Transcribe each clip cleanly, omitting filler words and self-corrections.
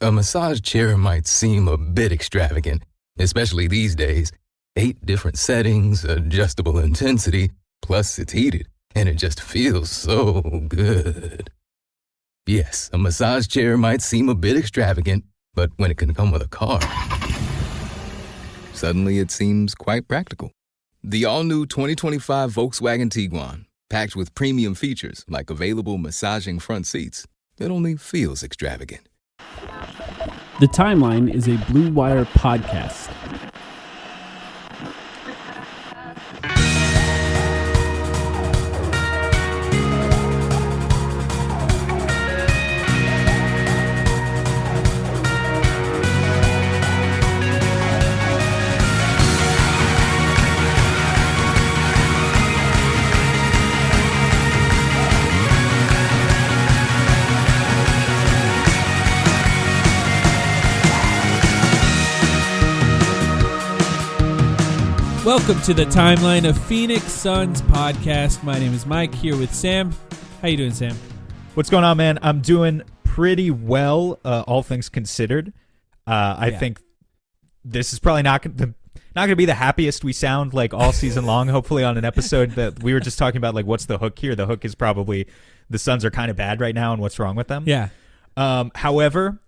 A massage chair might seem a bit extravagant, especially these days. 8 different settings, adjustable intensity, plus it's heated, and it just feels so good. Yes, a massage chair might seem a bit extravagant, but when it can come with a car, suddenly it seems quite practical. The all-new 2025 Volkswagen Tiguan, packed with premium features like available massaging front seats, it only feels extravagant. The Timeline is a Blue Wire podcast. Welcome to the Timeline of Phoenix Suns podcast. My name is Mike, here with Sam. How you doing, Sam? What's going on, man? I'm doing pretty well, all things considered. I think this is probably not going to be the happiest we sound like all season long. Hopefully, on an episode that we were just talking about, like, what's the hook here? The hook is probably the Suns are kind of bad right now, and what's wrong with them? Yeah. However,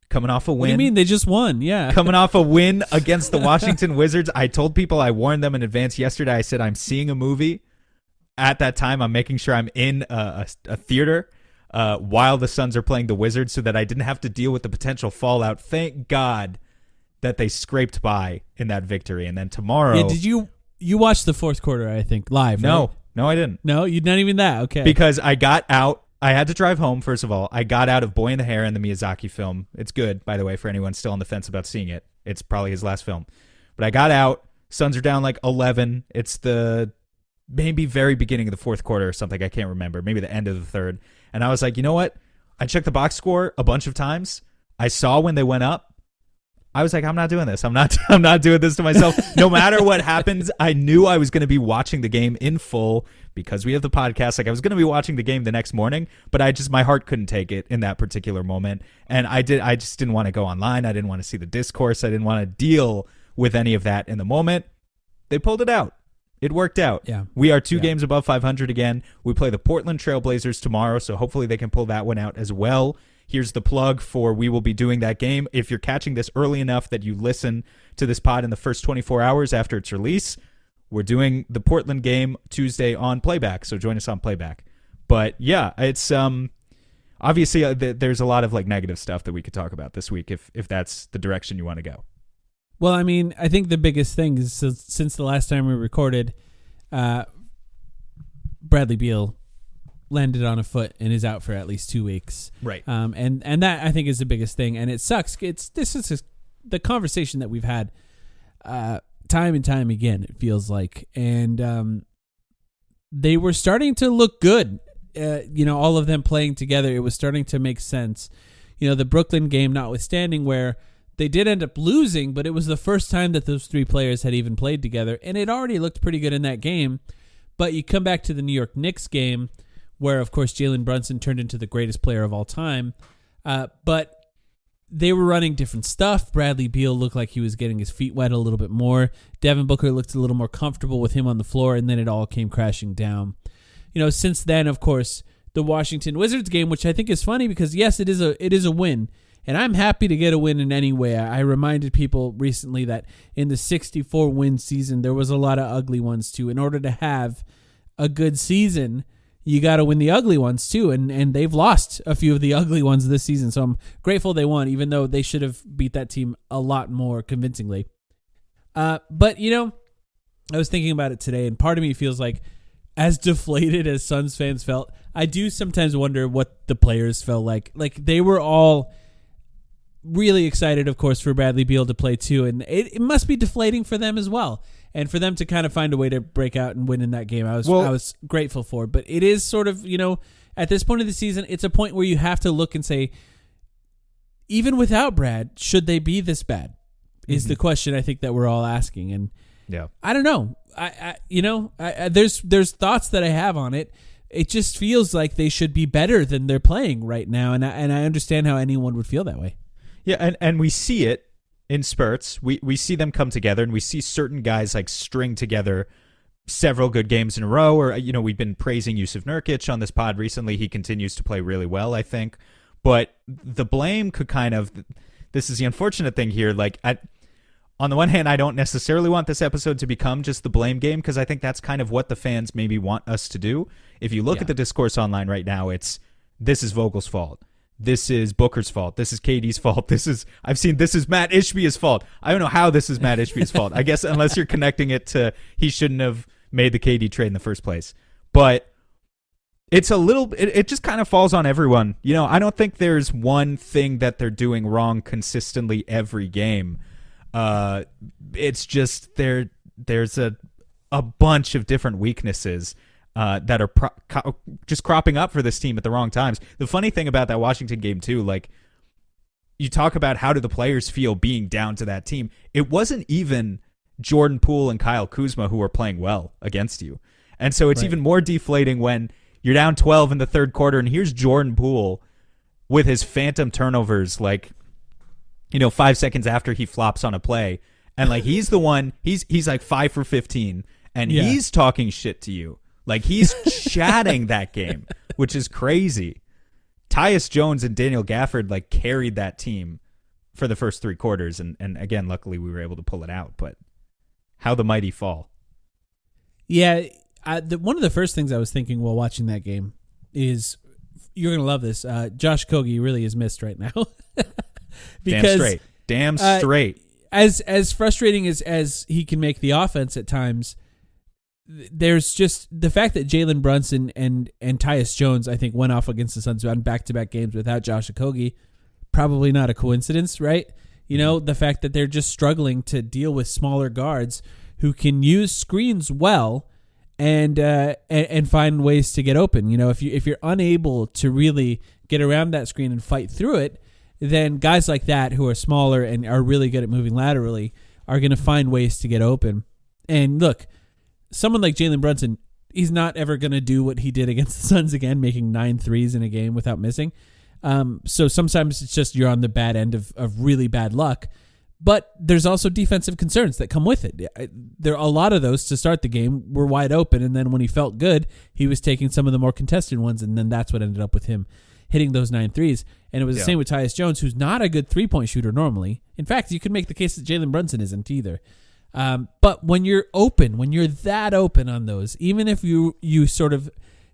coming off a win. What do you mean? They just won. Yeah. Coming off a win against the Washington Wizards. I told people, I warned them in advance yesterday. I said, I'm seeing a movie. At that time, I'm making sure I'm in a theater while the Suns are playing the Wizards so that I didn't have to deal with the potential fallout. Thank God that they scraped by in that victory. And then tomorrow. Yeah, did you watched the fourth quarter, I think, live? No. Right? No, I didn't. No, you're not even that. Okay. Because I got out. I had to drive home, first of all. I got out of Boy and the Hare and the Miyazaki film. It's good, by the way, for anyone still on the fence about seeing it. It's probably his last film. But I got out. Suns are down like 11. It's the maybe very beginning of the fourth quarter or something. I can't remember. Maybe the end of the third. And I was like, you know what? I checked the box score a bunch of times. I saw when they went up. I was like, I'm not doing this. I'm not doing this to myself. No matter what happens, I knew I was going to be watching the game in full because we have the podcast. Like, I was going to be watching the game the next morning, but my heart couldn't take it in that particular moment. And I just didn't want to go online. I didn't want to see the discourse. I didn't want to deal with any of that in the moment. They pulled it out. It worked out. Yeah. We are 2 games above 500 again. We play the Portland Trailblazers tomorrow, so hopefully they can pull that one out as well. Here's the plug for we will be doing that game. If you're catching this early enough that you listen to this pod in the first 24 hours after its release, we're doing the Portland game Tuesday on Playback, so join us on Playback. But yeah, it's obviously there's a lot of like negative stuff that we could talk about this week if that's the direction you want to go. Well, I mean, I think the biggest thing is since the last time we recorded, Bradley Beal landed on a foot and is out for at least 2 weeks. Right. And that I think is the biggest thing. And it sucks. This is the conversation that we've had time and time again, it feels like. And they were starting to look good. All of them playing together, it was starting to make sense. The Brooklyn game notwithstanding, where they did end up losing, but it was the first time that those 3 players had even played together. And it already looked pretty good in that game. But you come back to the New York Knicks game, where, of course, Jalen Brunson turned into the greatest player of all time. But they were running different stuff. Bradley Beal looked like he was getting his feet wet a little bit more. Devin Booker looked a little more comfortable with him on the floor, and then it all came crashing down. Since then, of course, the Washington Wizards game, which I think is funny because, yes, it is a win. And I'm happy to get a win in any way. I reminded people recently that in the 64-win season, there was a lot of ugly ones, too. In order to have a good season, you got to win the ugly ones too, and they've lost a few of the ugly ones this season. So I'm grateful they won, even though they should have beat that team a lot more convincingly. But I was thinking about it today, and part of me feels like, as deflated as Suns fans felt, I do sometimes wonder what the players felt like. Like, they were all really excited, of course, for Bradley Beal to play too, and it must be deflating for them as well. And for them to kind of find a way to break out and win in that game, I was grateful for. But it is sort of, at this point of the season, it's a point where you have to look and say, even without Brad, should they be this bad? Is the question I think that we're all asking. And yeah, I don't know. There's thoughts that I have on it. It just feels like they should be better than they're playing right now, and I understand how anyone would feel that way. Yeah, and we see it in spurts. We see them come together, and we see certain guys like string together several good games in a row. Or we've been praising Yusuf Nurkic on this pod recently. He continues to play really well, I think. But the blame could kind of. This is the unfortunate thing here. Like, on the one hand, I don't necessarily want this episode to become just the blame game, because I think that's kind of what the fans maybe want us to do. If you look at the discourse online right now, this is Vogel's fault. This is Booker's fault. This is KD's fault. This is Matt Ishbia's fault. I don't know how this is Matt Ishbia's fault. I guess unless you're connecting it to he shouldn't have made the KD trade in the first place. But it's it just kind of falls on everyone. I don't think there's one thing that they're doing wrong consistently every game. It's just there's a bunch of different weaknesses that are just cropping up for this team at the wrong times. The funny thing about that Washington game too, like, you talk about how do the players feel being down to that team. It wasn't even Jordan Poole and Kyle Kuzma who were playing well against you. And so it's even more deflating when you're down 12 in the third quarter and here's Jordan Poole with his phantom turnovers, like, 5 seconds after he flops on a play. And like, he's the one, he's like 5 for 15 and he's talking shit to you. Like, he's chatting that game, which is crazy. Tyus Jones and Daniel Gafford like carried that team for the first 3 quarters. And again, luckily we were able to pull it out, but how the mighty fall. Yeah. One of the first things I was thinking while watching that game is, you're going to love this. Josh Okogie really is missed right now. Because, Damn straight. As frustrating as he can make the offense at times, there's just the fact that Jalen Brunson and Tyus Jones, I think, went off against the Suns on back-to-back games without Josh Okogie. Probably not a coincidence, right? The fact that they're just struggling to deal with smaller guards who can use screens well and find ways to get open. If you're unable to really get around that screen and fight through it, then guys like that who are smaller and are really good at moving laterally are going to find ways to get open. And look, someone like Jalen Brunson, he's not ever going to do what he did against the Suns again, making 9 threes in a game without missing. So sometimes it's just you're on the bad end of really bad luck. But there's also defensive concerns that come with it. There are a lot of those to start the game were wide open, and then when he felt good, he was taking some of the more contested ones, and then that's what ended up with him hitting those 9 threes. And it was the same with Tyus Jones, who's not a good three-point shooter normally. In fact, you could make the case that Jalen Brunson isn't either. But when you're open, when you're that open on those, even if you sort of,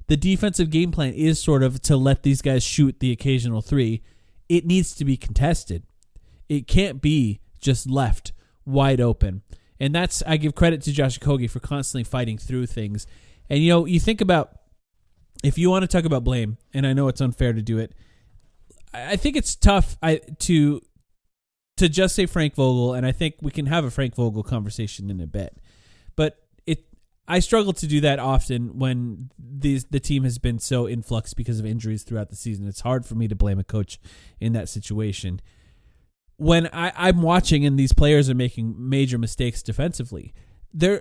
the defensive game plan is sort of to let these guys shoot the occasional three, it needs to be contested. It can't be just left wide open. And that's, I give credit to Josh Okogie for constantly fighting through things. And, you think about, if you want to talk about blame, and I know it's unfair to do it, I think it's tough to just say Frank Vogel, and I think we can have a Frank Vogel conversation in a bit. But I struggle to do that often when the team has been so in flux because of injuries throughout the season. It's hard for me to blame a coach in that situation. When I'm watching and these players are making major mistakes defensively,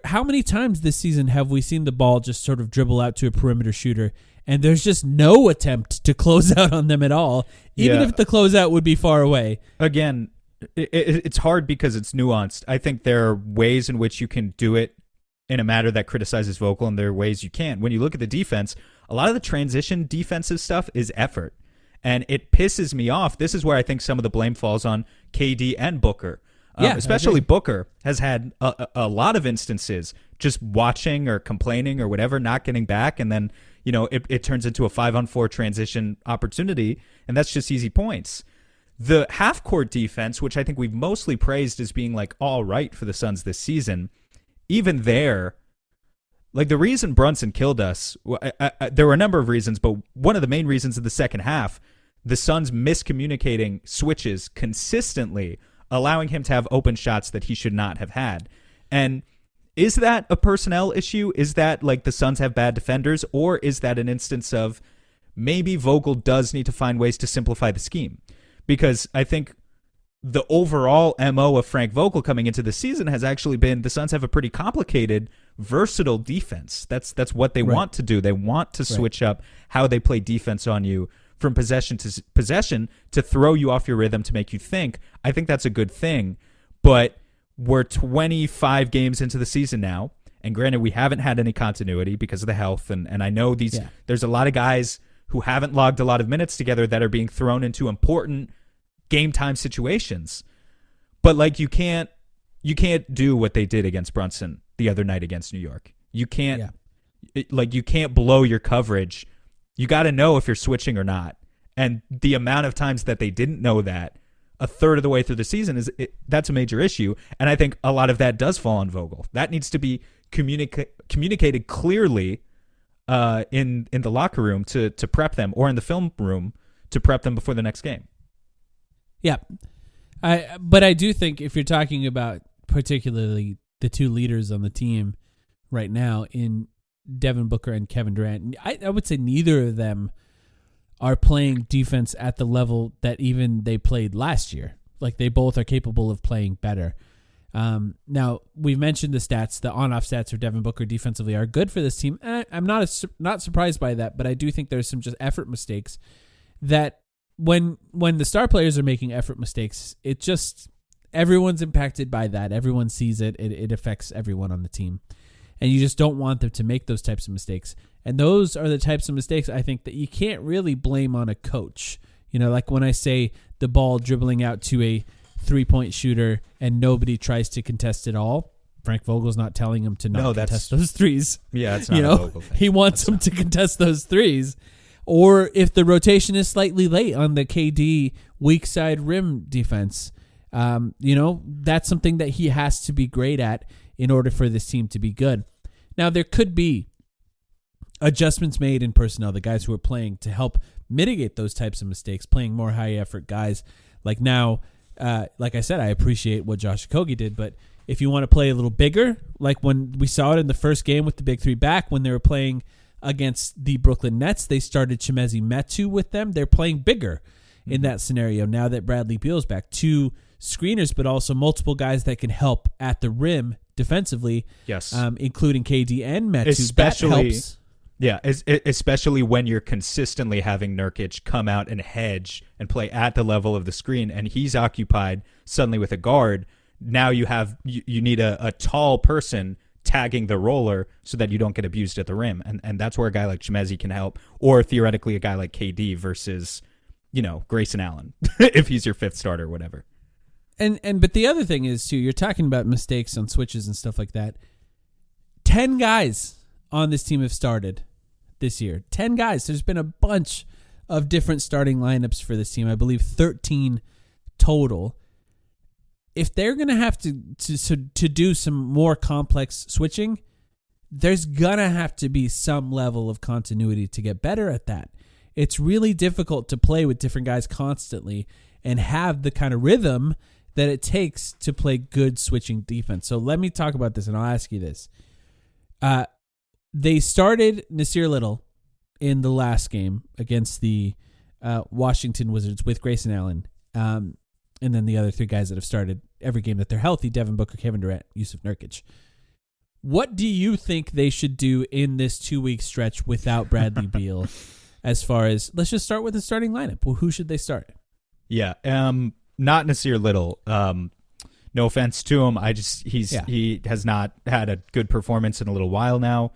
how many times this season have we seen the ball just sort of dribble out to a perimeter shooter and there's just no attempt to close out on them at all, even if the closeout would be far away? Again, it's hard because it's nuanced. I think there are ways in which you can do it in a manner that criticizes Vogel, and there are ways you can't. When you look at the defense, a lot of the transition defensive stuff is effort, and it pisses me off. This is where I think some of the blame falls on KD and Booker. Especially Booker has had a lot of instances just watching or complaining or whatever, not getting back, and then it turns into a 5-on-4 transition opportunity, and that's just easy points. The half-court defense, which I think we've mostly praised as being like all right for the Suns this season, even there, like the reason Brunson killed us, there were a number of reasons, but one of the main reasons in the second half, the Suns miscommunicating switches consistently, allowing him to have open shots that he should not have had. And is that a personnel issue? Is that like the Suns have bad defenders? Or is that an instance of maybe Vogel does need to find ways to simplify the scheme? Because I think the overall MO of Frank Vogel coming into the season has actually been the Suns have a pretty complicated, versatile defense. That's what they want to do. They want to switch up how they play defense on you from possession to possession to throw you off your rhythm, to make you think. I think that's a good thing. But we're 25 games into the season now, and granted, we haven't had any continuity because of the health, and I know there's a lot of guys who haven't logged a lot of minutes together that are being thrown into important game time situations. But like you can't do what they did against Brunson the other night against New York. You can't you can't blow your coverage. You got to know if you're switching or not. And the amount of times that they didn't know that a third of the way through the season that's a major issue. And I think a lot of that does fall on Vogel. That needs to be communicated clearly in the locker room to prep them, or in the film room to prep them before the next game. Yeah. But I do think if you're talking about particularly the two leaders on the team right now in Devin Booker and Kevin Durant, I would say neither of them are playing defense at the level that even they played last year. Like, they both are capable of playing better. Now, we've mentioned the stats. The on-off stats for Devin Booker defensively are good for this team. I'm not surprised by that, but I do think there's some just effort mistakes that when the star players are making effort mistakes, it just, everyone's impacted by that. Everyone sees it. It affects everyone on the team. And you just don't want them to make those types of mistakes. And those are the types of mistakes I think that you can't really blame on a coach. You know, like when I say the ball dribbling out to a three-point shooter and nobody tries to contest it all, Frank Vogel's not telling him to not contest those threes. Yeah, it's not a Vogel thing. He wants them to contest those threes. Or if the rotation is slightly late on the KD weak side rim defense, that's something that he has to be great at in order for this team to be good. Now, there could be adjustments made in personnel, the guys who are playing, to help mitigate those types of mistakes, playing more high-effort guys. Like now, like I said, I appreciate what Josh Okogie did, but if you want to play a little bigger, like when we saw it in the first game with the Big Three back, when they were playing against the Brooklyn Nets, they started Chimezie Metu with them. They're playing bigger in that scenario now that Bradley Beal's back. Two screeners, but also multiple guys that can help at the rim defensively. Yes. Including KD and Metu. Especially, that helps. Yeah, especially when you're consistently having Nurkic come out and hedge and play at the level of the screen, and he's occupied suddenly with a guard. Now you need a tall person tagging the roller so that you don't get abused at the rim, and that's where a guy like Chimezie can help, or theoretically a guy like KD versus, Grayson Allen if he's your fifth starter, whatever. But the other thing is too, you're talking about mistakes on switches and stuff like that. 10 guys on this team have started this year. 10 guys. There's been a bunch of different starting lineups for this team. I believe 13 total. If they're going to have to do some more complex switching, there's going to have to be some level of continuity to get better at that. It's really difficult to play with different guys constantly and have the kind of rhythm that it takes to play good switching defense. So let me talk about this, and I'll ask you this. They started Nasir Little in the last game against the Washington Wizards with Grayson Allen, and then the other three guys that have started every game that they're healthy: Devin Booker, Kevin Durant, Yusuf Nurkic. What do you think they should do in this 2-week stretch without Bradley Beal? As far as, let's just start with the starting lineup. Well, who should they start? Yeah, not Nasir Little. No offense to him, he has not had a good performance in a little while now.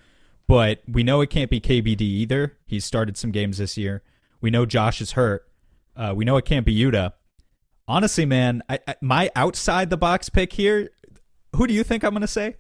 But we know it can't be KBD either. He's started some games this year. We know Josh is hurt. We know it can't be Yuta. Honestly, man, my outside the box pick here. Who do you think I'm going to say?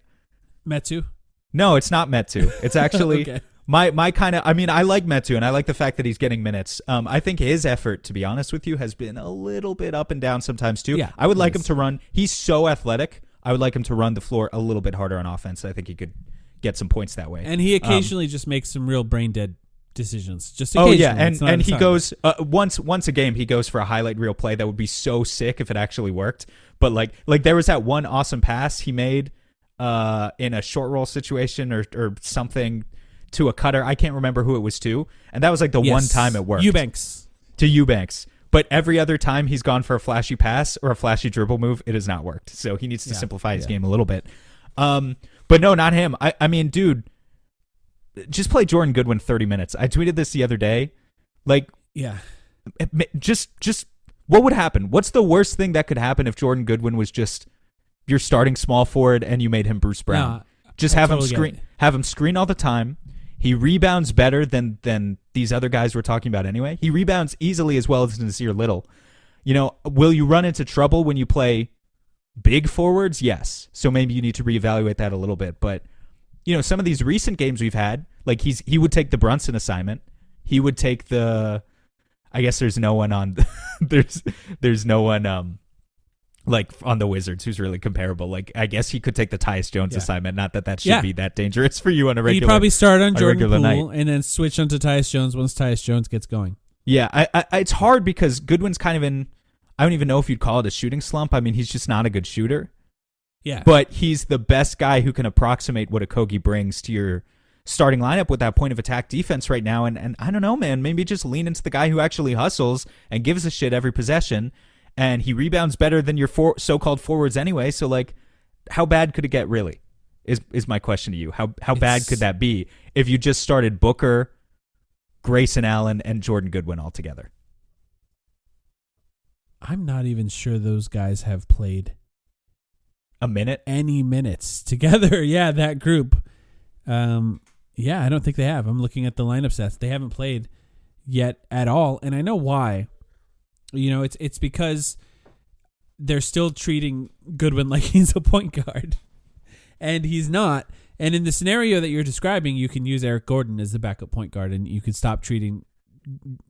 Metu. No, it's not Metu. It's actually okay. my kind of. I mean, I like Metu, and I like the fact that he's getting minutes. I think his effort, to be honest with you, has been a little bit up and down sometimes too. Yeah, I would like him to run. He's so athletic. I would like him to run the floor a little bit harder on offense. I think he could get some points that way. And he occasionally just makes some real brain dead decisions. Just occasionally. Oh yeah, and he goes once a game. He goes for a highlight reel play that would be so sick if it actually worked. But like there was that one awesome pass he made in a short roll situation or something to a cutter. I can't remember who it was to, and that was like the one time it worked. Eubanks. To Eubanks. But every other time he's gone for a flashy pass or a flashy dribble move, it has not worked. So he needs to simplify his game a little bit. But no, not him. I mean, dude, just play Jordan Goodwin 30 minutes. I tweeted this the other day. Like, Yeah. Just what would happen? What's the worst thing that could happen if Jordan Goodwin was just your starting small forward and you made him Bruce Brown? Just have him screen all the time. He rebounds better than these other guys we're talking about anyway. He rebounds easily as well as Nasir Little. Will you run into trouble when you play big forwards? Yes. So maybe you need to reevaluate that a little bit. But, some of these recent games we've had, like he would take the Brunson assignment. He would take I guess there's no one on there's no one like on the Wizards who's really comparable. Like I guess he could take the Tyus Jones assignment. Not that should be that dangerous for you on a regular. He'd probably start on Jordan Poole night. And then switch onto Tyus Jones once Tyus Jones gets going. Yeah, I it's hard because Goodwin's kind of in. I don't even know if you'd call it a shooting slump. I mean, he's just not a good shooter. Yeah, but he's the best guy who can approximate what Okogie brings to your starting lineup with that point of attack defense right now. And I don't know, man. Maybe just lean into the guy who actually hustles and gives a shit every possession. And he rebounds better than your so-called forwards anyway. So, like, how bad could it get, really, is my question to you. How bad could that be if you just started Booker, Grayson Allen, and Jordan Goodwin all together? I'm not even sure those guys have played any minutes together. Yeah, that group. I don't think they have. I'm looking at the lineup sets. They haven't played yet at all, and I know why. It's because they're still treating Goodwin like he's a point guard, and he's not. And in the scenario that you're describing, you can use Eric Gordon as the backup point guard, and you could stop treating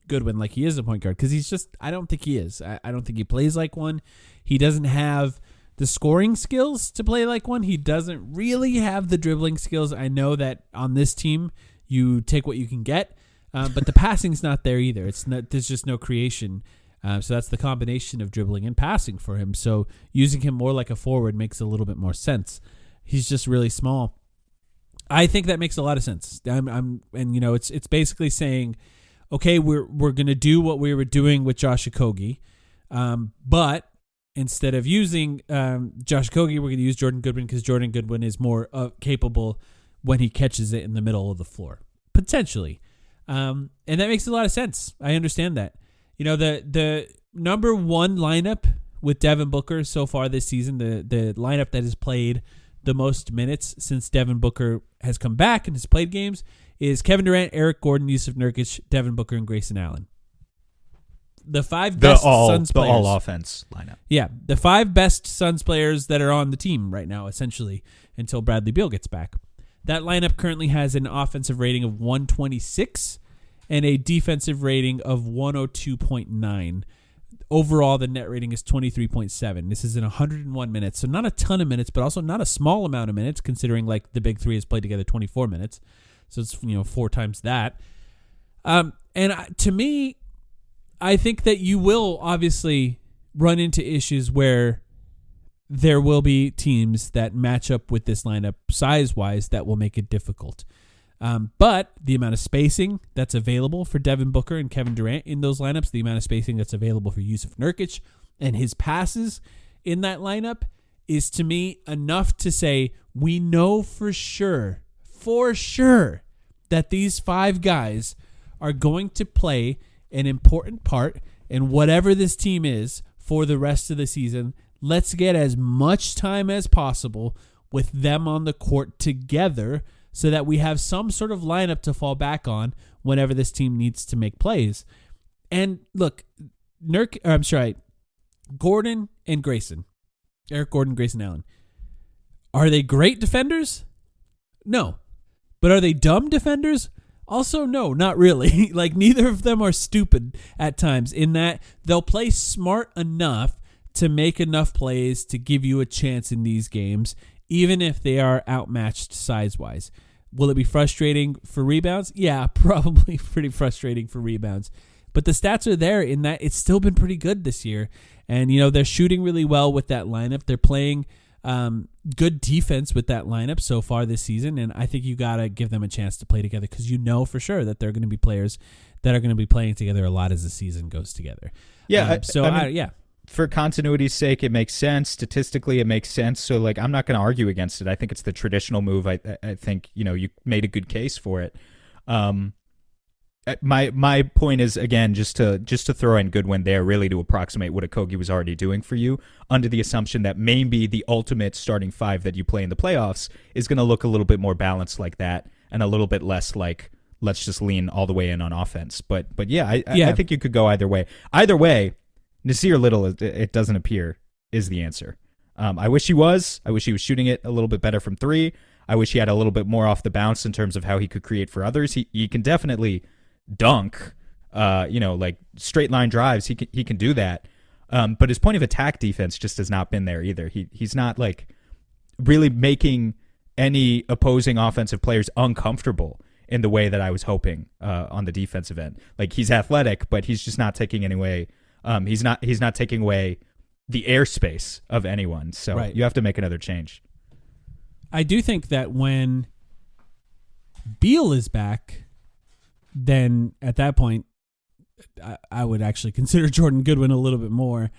Goodwin like he is a point guard because I don't think he is. I don't think he plays like one. He doesn't have the scoring skills to play like one. He doesn't really have the dribbling skills. I know that on this team, you take what you can get, but the passing's not there either. There's just no creation. So that's the combination of dribbling and passing for him. So using him more like a forward makes a little bit more sense. He's just really small. I think that makes a lot of sense. It's basically saying, okay, we're going to do what we were doing with Josh Okogie, but instead of using Josh Okogie, we're going to use Jordan Goodwin because Jordan Goodwin is more capable when he catches it in the middle of the floor, potentially. And that makes a lot of sense. I understand that. The number one lineup with Devin Booker so far this season, the lineup that has played the most minutes since Devin Booker has come back and has played games is Kevin Durant, Eric Gordon, Yusuf Nurkic, Devin Booker, and Grayson Allen. The five best Suns players. The all-offense lineup. Yeah, the five best Suns players that are on the team right now, essentially, until Bradley Beal gets back. That lineup currently has an offensive rating of 126 and a defensive rating of 102.9. Overall, the net rating is 23.7. This is in 101 minutes, so not a ton of minutes, but also not a small amount of minutes, considering like the big three has played together 24 minutes. So it's 4 times that. To me, I think that you will obviously run into issues where there will be teams that match up with this lineup size-wise that will make it difficult. But the amount of spacing that's available for Devin Booker and Kevin Durant in those lineups, the amount of spacing that's available for Yusuf Nurkic and his passes in that lineup is, to me, enough to say we know for sure, that these five guys are going to play an important part in whatever this team is for the rest of the season. Let's get as much time as possible with them on the court together so that we have some sort of lineup to fall back on whenever this team needs to make plays. And look, Gordon and Grayson, Eric Gordon, Grayson Allen, are they great defenders? No. But are they dumb defenders? Also, no, not really. Like, neither of them are stupid at times in that they'll play smart enough to make enough plays to give you a chance in these games, even if they are outmatched size-wise. Will it be frustrating for rebounds? Yeah, probably pretty frustrating for rebounds. But the stats are there in that it's still been pretty good this year. And, they're shooting really well with that lineup. They're playing good defense with that lineup so far this season. And I think you got to give them a chance to play together because you know for sure that they're going to be players that are going to be playing together a lot as the season goes together. Yeah. Yeah. For continuity's sake, it makes sense. Statistically, it makes sense. So, like, I'm not going to argue against it. I think it's the traditional move. I think, you made a good case for it. my point is, again, just to throw in Goodwin there, really to approximate what Okogie was already doing for you, under the assumption that maybe the ultimate starting five that you play in the playoffs is going to look a little bit more balanced like that, and a little bit less like let's just lean all the way in on offense. But yeah, I think you could go either way. Either way, Nasir Little, it doesn't appear, is the answer. I wish he was. I wish he was shooting it a little bit better from three. I wish he had a little bit more off the bounce in terms of how he could create for others. He can definitely dunk, like straight line drives. He can do that. But his point of attack defense just has not been there either. He's not like really making any opposing offensive players uncomfortable in the way that I was hoping on the defensive end. Like, he's athletic, but he's just not taking any away. He's not taking away the airspace of anyone. So right. You have to make another change. I do think that when Beal is back, then at that point, I would actually consider Jordan Goodwin a little bit more,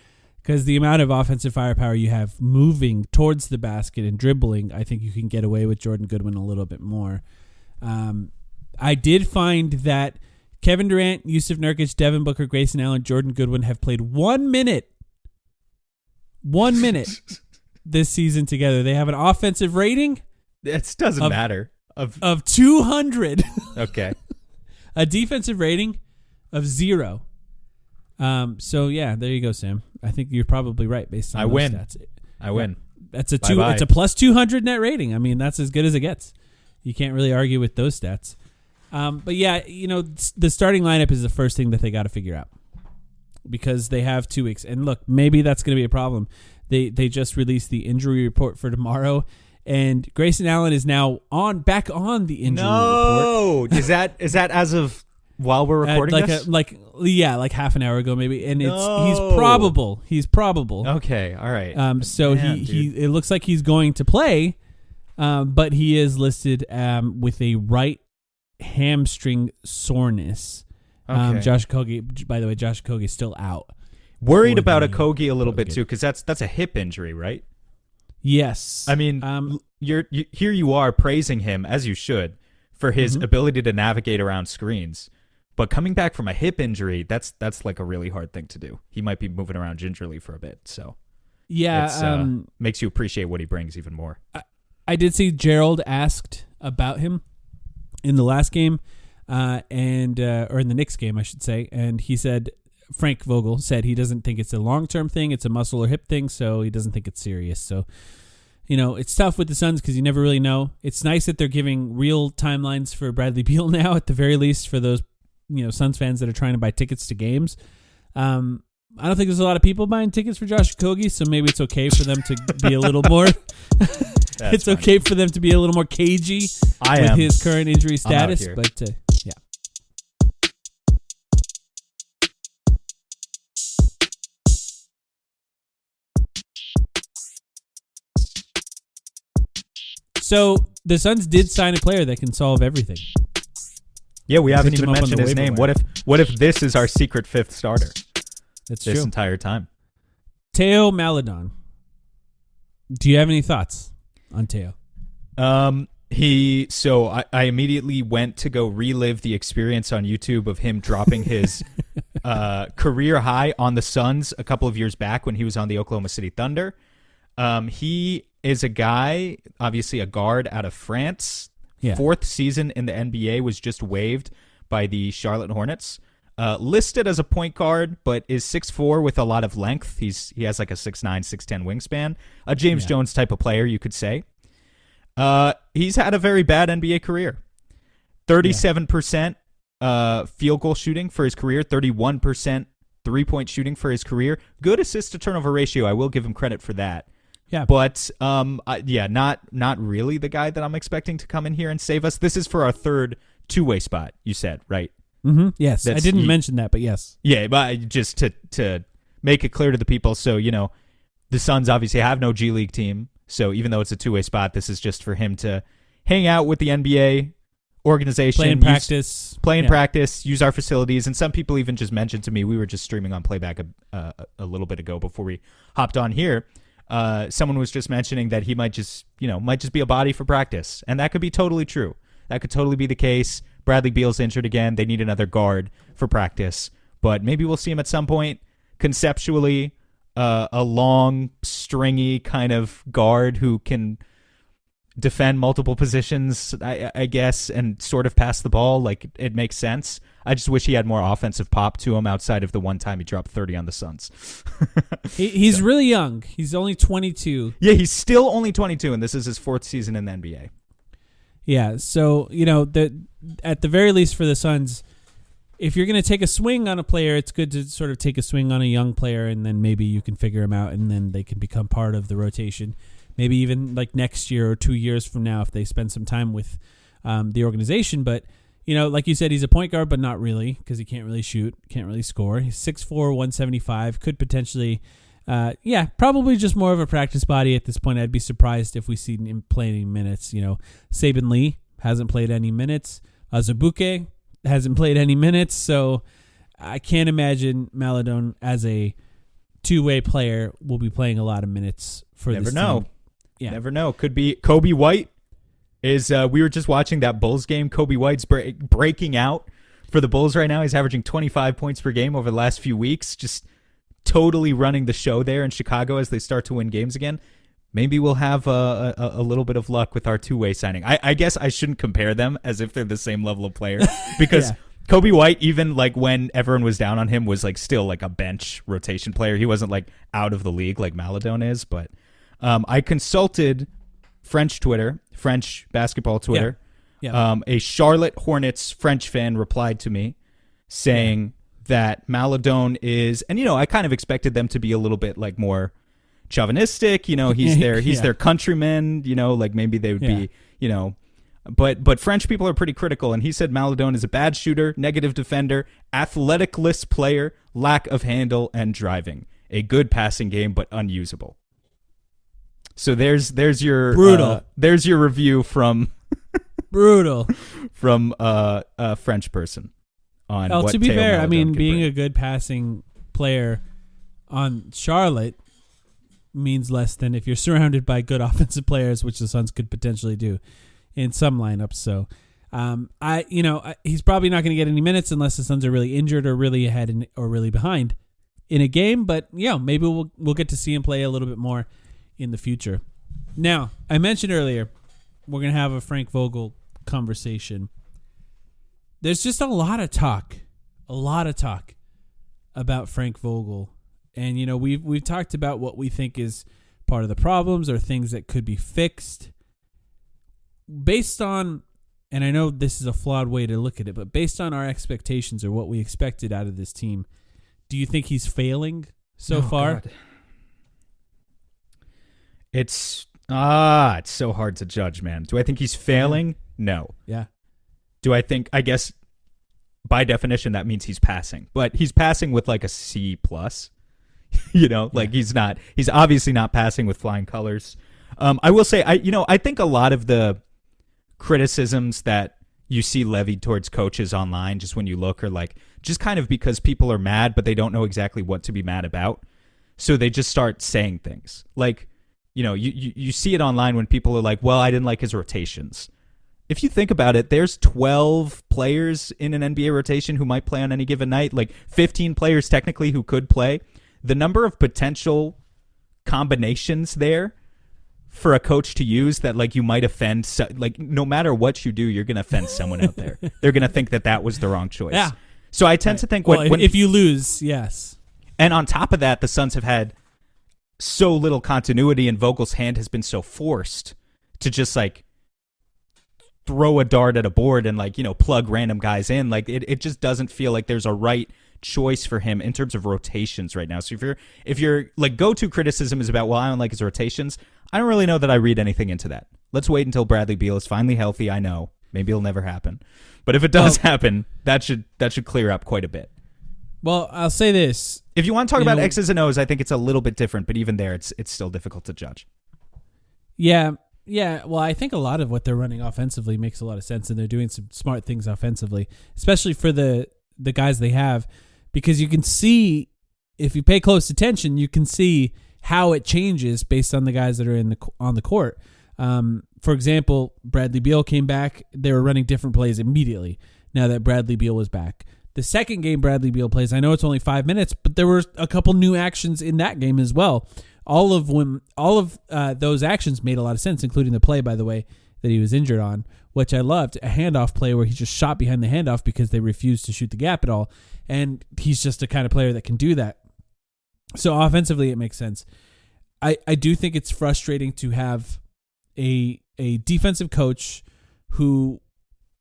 because the amount of offensive firepower you have moving towards the basket and dribbling, I think you can get away with Jordan Goodwin a little bit more. I did find that Kevin Durant, Yusuf Nurkic, Devin Booker, Grayson Allen, Jordan Goodwin have played 1 minute this season together. They have an offensive rating. It doesn't matter. Of 200. Okay. A defensive rating of 0. So yeah, there you go, Sam. I think you're probably right based on those stats. I win. That's a two. Bye-bye. It's a plus 200 net rating. I mean, that's as good as it gets. You can't really argue with those stats. But yeah, the starting lineup is the first thing that they got to figure out, because they have 2 weeks. And look, maybe that's going to be a problem. They just released the injury report for tomorrow, and Grayson Allen is now back on the injury report. No, is that as of while we're recording this? Like half an hour ago maybe, and he's probable. He's probable. Okay, all right. So he it looks like he's going to play, but he is listed with a right hamstring soreness. Okay. Josh Okogie, by the way, Josh Okogie is still out. Worried about Okogie a little bit too, because that's a hip injury, right? Yes. I mean, here you are praising him, as you should, for his ability to navigate around screens. But coming back from a hip injury, that's like a really hard thing to do. He might be moving around gingerly for a bit, so yeah, makes you appreciate what he brings even more. I did see Gerald asked about him in the last game, or in the Knicks game, I should say, and he said, Frank Vogel said he doesn't think it's a long-term thing, it's a muscle or hip thing, so he doesn't think it's serious. So, it's tough with the Suns because you never really know. It's nice that they're giving real timelines for Bradley Beal now, at the very least, for those Suns fans that are trying to buy tickets to games. I don't think there's a lot of people buying tickets for Josh Okogie, so maybe it's okay for them to be a little more. It's funny. Okay for them to be a little more cagey with his current injury status, but yeah. So the Suns did sign a player that can solve everything. Yeah, we haven't even mentioned his name. What if this is our secret fifth starter? That's this true. Entire time. Theo Maledon. Do you have any thoughts on Theo? I immediately went to go relive the experience on YouTube of him dropping his career high on the Suns a couple of years back when he was on the Oklahoma City Thunder. He is a guy, obviously a guard out of France. Yeah. 4th season in the NBA, was just waived by the Charlotte Hornets. Listed as a point guard, but is 6'4" with a lot of length. He has like a 6'9", 6'10" wingspan. A James Jones type of player, you could say. He's had a very bad NBA career. 37% field goal shooting for his career, 31% three-point shooting for his career. Good assist-to-turnover ratio. I will give him credit for that. Yeah, but not really the guy that I'm expecting to come in here and save us. This is for our third two-way spot, you said, right? Mm-hmm. Yes, I didn't mention that, but yes. Yeah, but just to make it clear to the people, so the Suns obviously have no G League team, so even though it's a two-way spot, this is just for him to hang out with the NBA organization, play in practice, use our facilities, and some people even just mentioned to me, we were just streaming on Playback a little bit ago before we hopped on here. Someone was just mentioning that he might just be a body for practice, and that could be totally true. That could totally be the case. Bradley Beal's injured again. They need another guard for practice, but maybe we'll see him at some point. Conceptually, a long, stringy kind of guard who can defend multiple positions, I guess, and sort of pass the ball. Like, it makes sense. I just wish he had more offensive pop to him outside of the one time he dropped 30 on the Suns. He's really young. He's only 22. Yeah, he's still only 22, and this is his 4th season in the NBA. Yeah, so, at the very least for the Suns, if you're going to take a swing on a player, it's good to sort of take a swing on a young player, and then maybe you can figure them out, and then they can become part of the rotation. Maybe even like next year or 2 years from now if they spend some time with the organization. But, like you said, he's a point guard, but not really because he can't really shoot, can't really score. He's 6'4", 175, could potentially, probably just more of a practice body at this point. I'd be surprised if we see him playing minutes. Saban Lee hasn't played any minutes. Azubuike hasn't played any minutes. So I can't imagine Maledon as a two-way player will be playing a lot of minutes for this team. Never know. Yeah. Never know. Could be Kobe White. We were just watching that Bulls game. Kobe White's breaking out for the Bulls right now. He's averaging 25 points per game over the last few weeks. Just totally running the show there in Chicago as they start to win games again. Maybe we'll have a little bit of luck with our two-way signing. I guess I shouldn't compare them as if they're the same level of player because Kobe White, even like when everyone was down on him, was like still like a bench rotation player. He wasn't like out of the league like Maledon is, but I consulted French basketball Twitter. Yeah. A Charlotte Hornets French fan replied to me saying that Maledon is, and I kind of expected them to be a little bit like more chauvinistic. He's their countryman. Like maybe they would be, But French people are pretty critical, and he said Maledon is a bad shooter, negative defender, athletic-less player, lack of handle and driving, a good passing game but unusable. So there's your brutal. There's your review from brutal from a French person on. Well, what to be Theo fair, Maledon I mean, could being bring. a good passing player on Charlotte means less than if you're surrounded by good offensive players, which the Suns could potentially do in some lineups. So, he's probably not going to get any minutes unless the Suns are really injured or really ahead or really behind in a game. But maybe we'll get to see him play a little bit more in the future. Now, I mentioned earlier we're going to have a Frank Vogel conversation. There's just a lot of talk about Frank Vogel. And, we've talked about what we think is part of the problems or things that could be fixed. Based on, and I know this is a flawed way to look at it, but based on our expectations or what we expected out of this team, do you think he's failing so far? God. It's so hard to judge, man. Do I think he's failing? No. Yeah. Do I think, I guess, by definition, that means he's passing. But he's passing with like a C+. He's obviously not passing with flying colors. I will say, I think a lot of the criticisms that you see levied towards coaches online, just when you look, are like, just kind of because people are mad, but they don't know exactly what to be mad about. So they just start saying things. Like, you see it online when people are like, well, I didn't like his rotations. If you think about it, there's 12 players in an NBA rotation who might play on any given night, like 15 players technically who could play. The number of potential combinations there for a coach to use that like you might offend, like no matter what you do, you're going to offend someone out there. They're going to think that was the wrong choice. Yeah. So I tend to think when if you lose, yes. And on top of that, the Suns have had so little continuity, and Vogel's hand has been so forced to just like throw a dart at a board and like, plug random guys in. Like it just doesn't feel like there's a right choice for him in terms of rotations right now. So if you're like go-to criticism is about, well, I don't like his rotations, I don't really know that I read anything into that. Let's wait until Bradley Beal is finally healthy. I know maybe it'll never happen, but if it does happen, that should clear up quite a bit. Well, I'll say this. If you want to talk about X's and O's, I think it's a little bit different, but even there, it's still difficult to judge. Yeah. Well, I think a lot of what they're running offensively makes a lot of sense, and they're doing some smart things offensively, especially for the guys they have, because you can see, if you pay close attention, you can see how it changes based on the guys that are on the court. For example, Bradley Beal came back. They were running different plays immediately. now that Bradley Beal was back. The second game Bradley Beal plays, I know it's only 5 minutes, but there were a couple new actions in that game as well. All of those actions made a lot of sense, including the play, by the way, that he was injured on, which I loved. A handoff play where he just shot behind the handoff because they refused to shoot the gap at all. And he's just the kind of player that can do that. So offensively, it makes sense. I do think it's frustrating to have a defensive coach who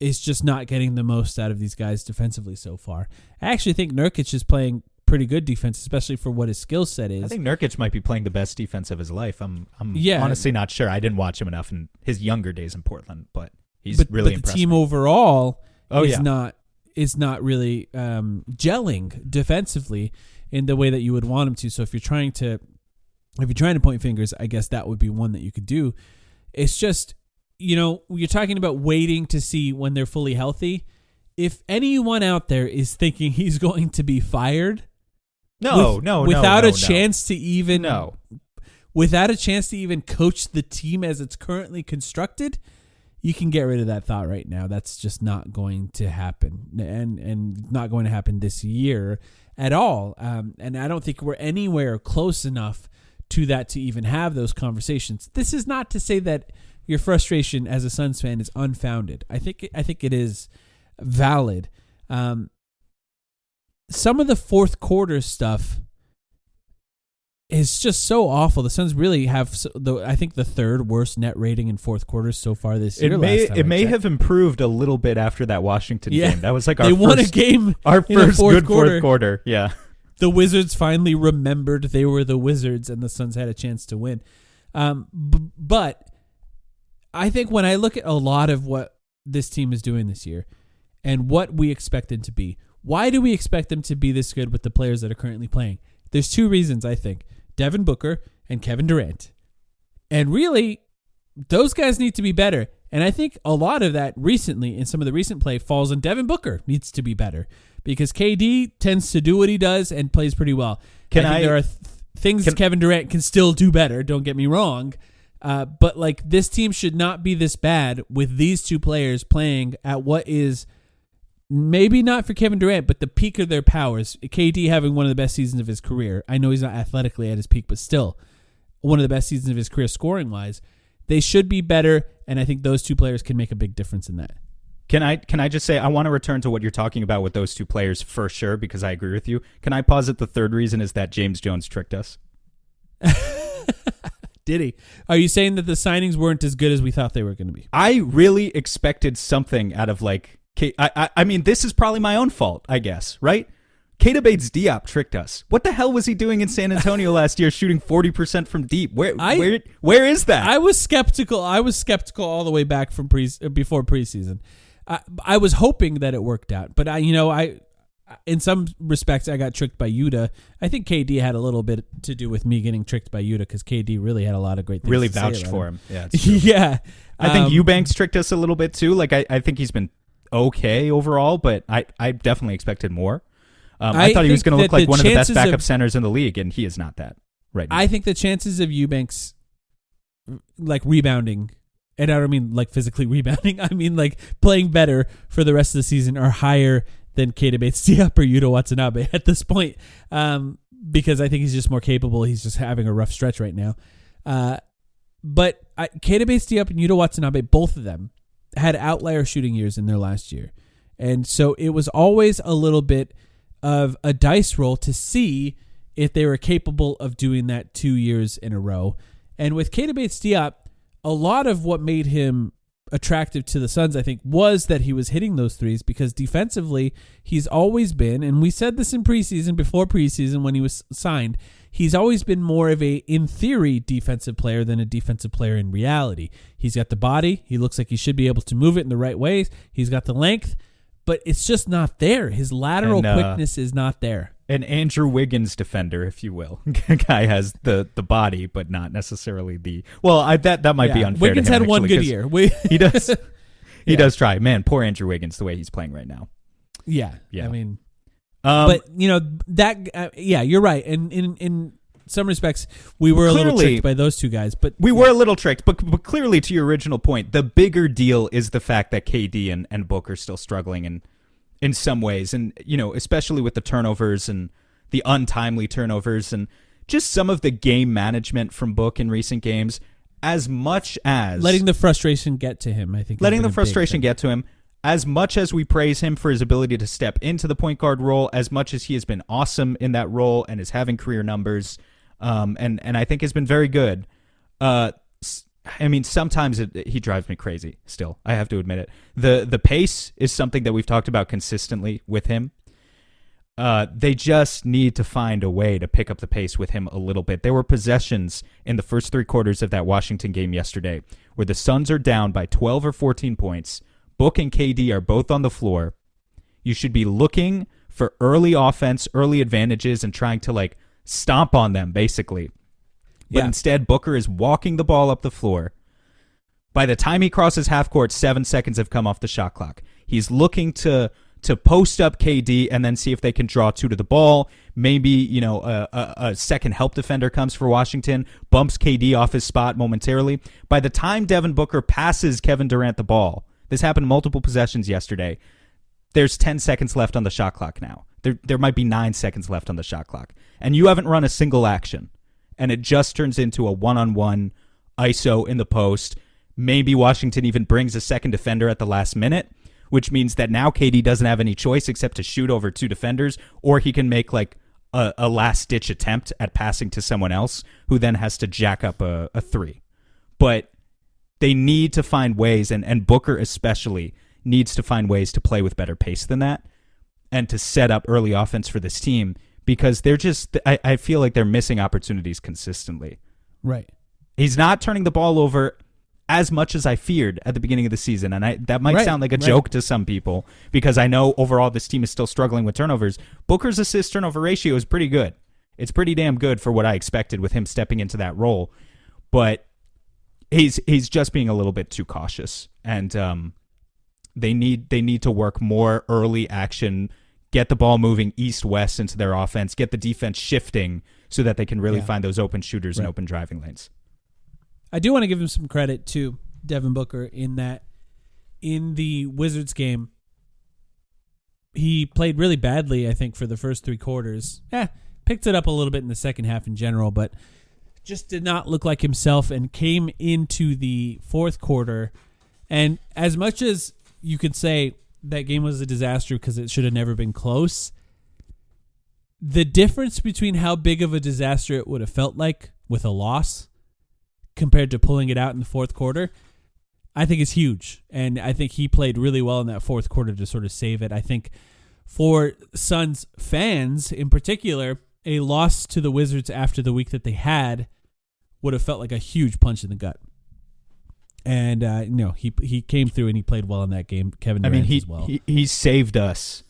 is just not getting the most out of these guys defensively so far. I actually think Nurkic is playing pretty good defense, especially for what his skill set is. I think Nurkic might be playing the best defense of his life. I'm honestly not sure. I didn't watch him enough in his younger days in Portland, but he's really impressive. The team overall is not really gelling defensively in the way that you would want him to. So if you're trying to point fingers, I guess that would be one that you could do. It's just, you're talking about waiting to see when they're fully healthy. If anyone out there is thinking he's going to be fired, without a chance to even coach the team as it's currently constructed, you can get rid of that thought right now. That's just not going to happen, and not going to happen this year at all. And I don't think we're anywhere close enough to that to even have those conversations. This is not to say that your frustration as a Suns fan is unfounded. I think it is valid. Some of the fourth quarter stuff is just so awful. The Suns really have, I think, the third worst net rating in fourth quarters so far this year. It may have improved a little bit after that Washington game. That was like they won a game. Our first good fourth quarter. Yeah. The Wizards finally remembered they were the Wizards, and the Suns had a chance to win. But I think when I look at a lot of what this team is doing this year and what we expect them to be, why do we expect them to be this good with the players that are currently playing? There's two reasons, I think. Devin Booker and Kevin Durant. And really, those guys need to be better. And I think a lot of that recently, in some of the recent play, falls on Devin Booker needs to be better. Because KD tends to do what he does and plays pretty well. There are things Kevin Durant can still do better, don't get me wrong. But like this team should not be this bad with these two players playing at what is maybe not for Kevin Durant, but the peak of their powers. KD having one of the best seasons of his career. I know he's not athletically at his peak, but still one of the best seasons of his career scoring-wise. They should be better, and I think those two players can make a big difference in that. Can I just say, I want to return to what you're talking about with those two players for sure, because I agree with you. Can I posit the third reason is that James Jones tricked us? Did he? Are you saying that the signings weren't as good as we thought they were going to be? I really expected something out of I mean, this is probably my own fault, I guess, right? Keita Bates-Diop tricked us. What the hell was he doing in San Antonio last year, shooting 40% from deep? Where is that? I was skeptical. All the way back from before preseason. I was hoping that it worked out, but I in some respects I got tricked by Yuta. I think KD had a little bit to do with me getting tricked by Yuta because KD really had a lot of great things. Really to vouched say for him. Yeah, it's true. Yeah. I think Eubanks tricked us a little bit too. Like I think he's been okay overall, but I definitely expected more. I thought he was going to look like one of the best backup centers in the league, and he is not that right now. I think the chances of Eubanks like rebounding, and I don't mean like physically rebounding, I mean like playing better for the rest of the season are higher than Keita Bates-Diop or Yuta Watanabe at this point, because I think he's just more capable. He's just having a rough stretch right now. But Keita Bates-Diop and Yuta Watanabe, both of them, had outlier shooting years in their last year. And so it was always a little bit of a dice roll to see if they were capable of doing that 2 years in a row. And with Keita Bates-Diop, a lot of what made him attractive to the Suns, I think, was that he was hitting those threes, because defensively, he's always been, and we said this in preseason, before preseason when he was signed, he's always been more of a, in theory, defensive player than a defensive player in reality. He's got the body. He looks like he should be able to move it in the right ways. He's got the length, but it's just not there. His lateral quickness is not there. An Andrew Wiggins defender, if you will. Guy has the body, but not necessarily the... Well, that might be unfair. Wiggins to him, had one good year. He does. He does try. Man, poor Andrew Wiggins, the way he's playing right now. Yeah. I mean, but that. You're right. And in some respects, we were a little tricked by those two guys. But we were a little tricked. But clearly, to your original point, the bigger deal is the fact that KD and Book are still struggling, and in some ways. And, especially with the turnovers and the untimely turnovers and just some of the game management from Book in recent games, as much as letting the frustration get to him, I think. Letting the frustration get to him, as much as we praise him for his ability to step into the point guard role, as much as he has been awesome in that role and is having career numbers, and I think has been very good. Sometimes he drives me crazy still. I have to admit it. The pace is something that we've talked about consistently with him. They just need to find a way to pick up the pace with him a little bit. There were possessions in the first 3 quarters of that Washington game yesterday where the Suns are down by 12 or 14 points. Book and KD are both on the floor. You should be looking for early offense, early advantages, and trying to stomp on them, basically. But instead, Booker is walking the ball up the floor. By the time he crosses half court, 7 seconds have come off the shot clock. He's looking to post up KD and then see if they can draw 2 to the ball. Maybe, a second help defender comes for Washington, bumps KD off his spot momentarily. By the time Devin Booker passes Kevin Durant the ball, this happened multiple possessions yesterday, there's 10 seconds left on the shot clock now. There might be 9 seconds left on the shot clock. And you haven't run a single action. And it just turns into a one-on-one ISO in the post. Maybe Washington even brings a second defender at the last minute, which means that now KD doesn't have any choice except to shoot over 2 defenders, or he can make a last-ditch attempt at passing to someone else who then has to jack up a 3. But they need to find ways, and Booker especially needs to find ways to play with better pace than that and to set up early offense for this team, because they're just, I feel like they're missing opportunities consistently. Right. He's not turning the ball over as much as I feared at the beginning of the season. And that might sound like a joke to some people, because I know overall this team is still struggling with turnovers. Booker's assist-turnover ratio is pretty good. It's pretty damn good for what I expected with him stepping into that role. But he's just being a little bit too cautious. And they need to work more early action, get the ball moving east-west into their offense, get the defense shifting so that they can really find those open shooters and open driving lanes. I do want to give him some credit to Devin Booker in that in the Wizards game, he played really badly, I think, for the first 3 quarters. Picked it up a little bit in the second half in general, but just did not look like himself and came into the fourth quarter. And as much as you could say that game was a disaster because it should have never been close, the difference between how big of a disaster it would have felt like with a loss compared to pulling it out in the fourth quarter, I think is huge. And I think he played really well in that fourth quarter to sort of save it. I think for Suns fans in particular, a loss to the Wizards after the week that they had would have felt like a huge punch in the gut. And he came through and he played well in that game. Kevin Durant as well. He saved us,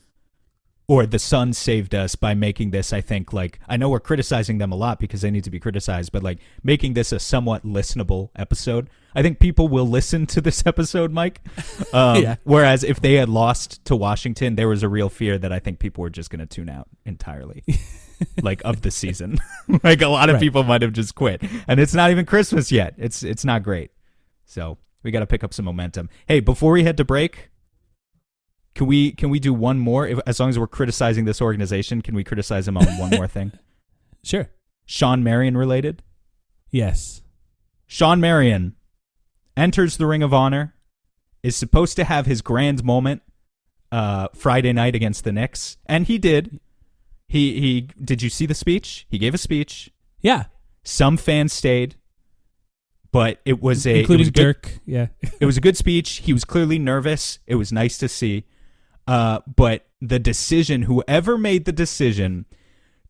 or the Suns saved us by making this, I think, I know we're criticizing them a lot because they need to be criticized, but making this a somewhat listenable episode. I think people will listen to this episode, Mike. Whereas if they had lost to Washington, there was a real fear that I think people were just going to tune out entirely. Of the season. A lot of people might have just quit. And it's not even Christmas yet. It's not great. So we got to pick up some momentum. Hey, before we head to break, can we do one more? As long as we're criticizing this organization, can we criticize them on one more thing? Sure. Shawn Marion related? Yes. Shawn Marion enters the Ring of Honor, is supposed to have his grand moment Friday night against the Knicks, and he did. He did you see the speech? He gave a speech. Yeah. Some fans stayed, but including Dirk. Yeah. It was a good speech. He was clearly nervous. It was nice to see. But the decision, whoever made the decision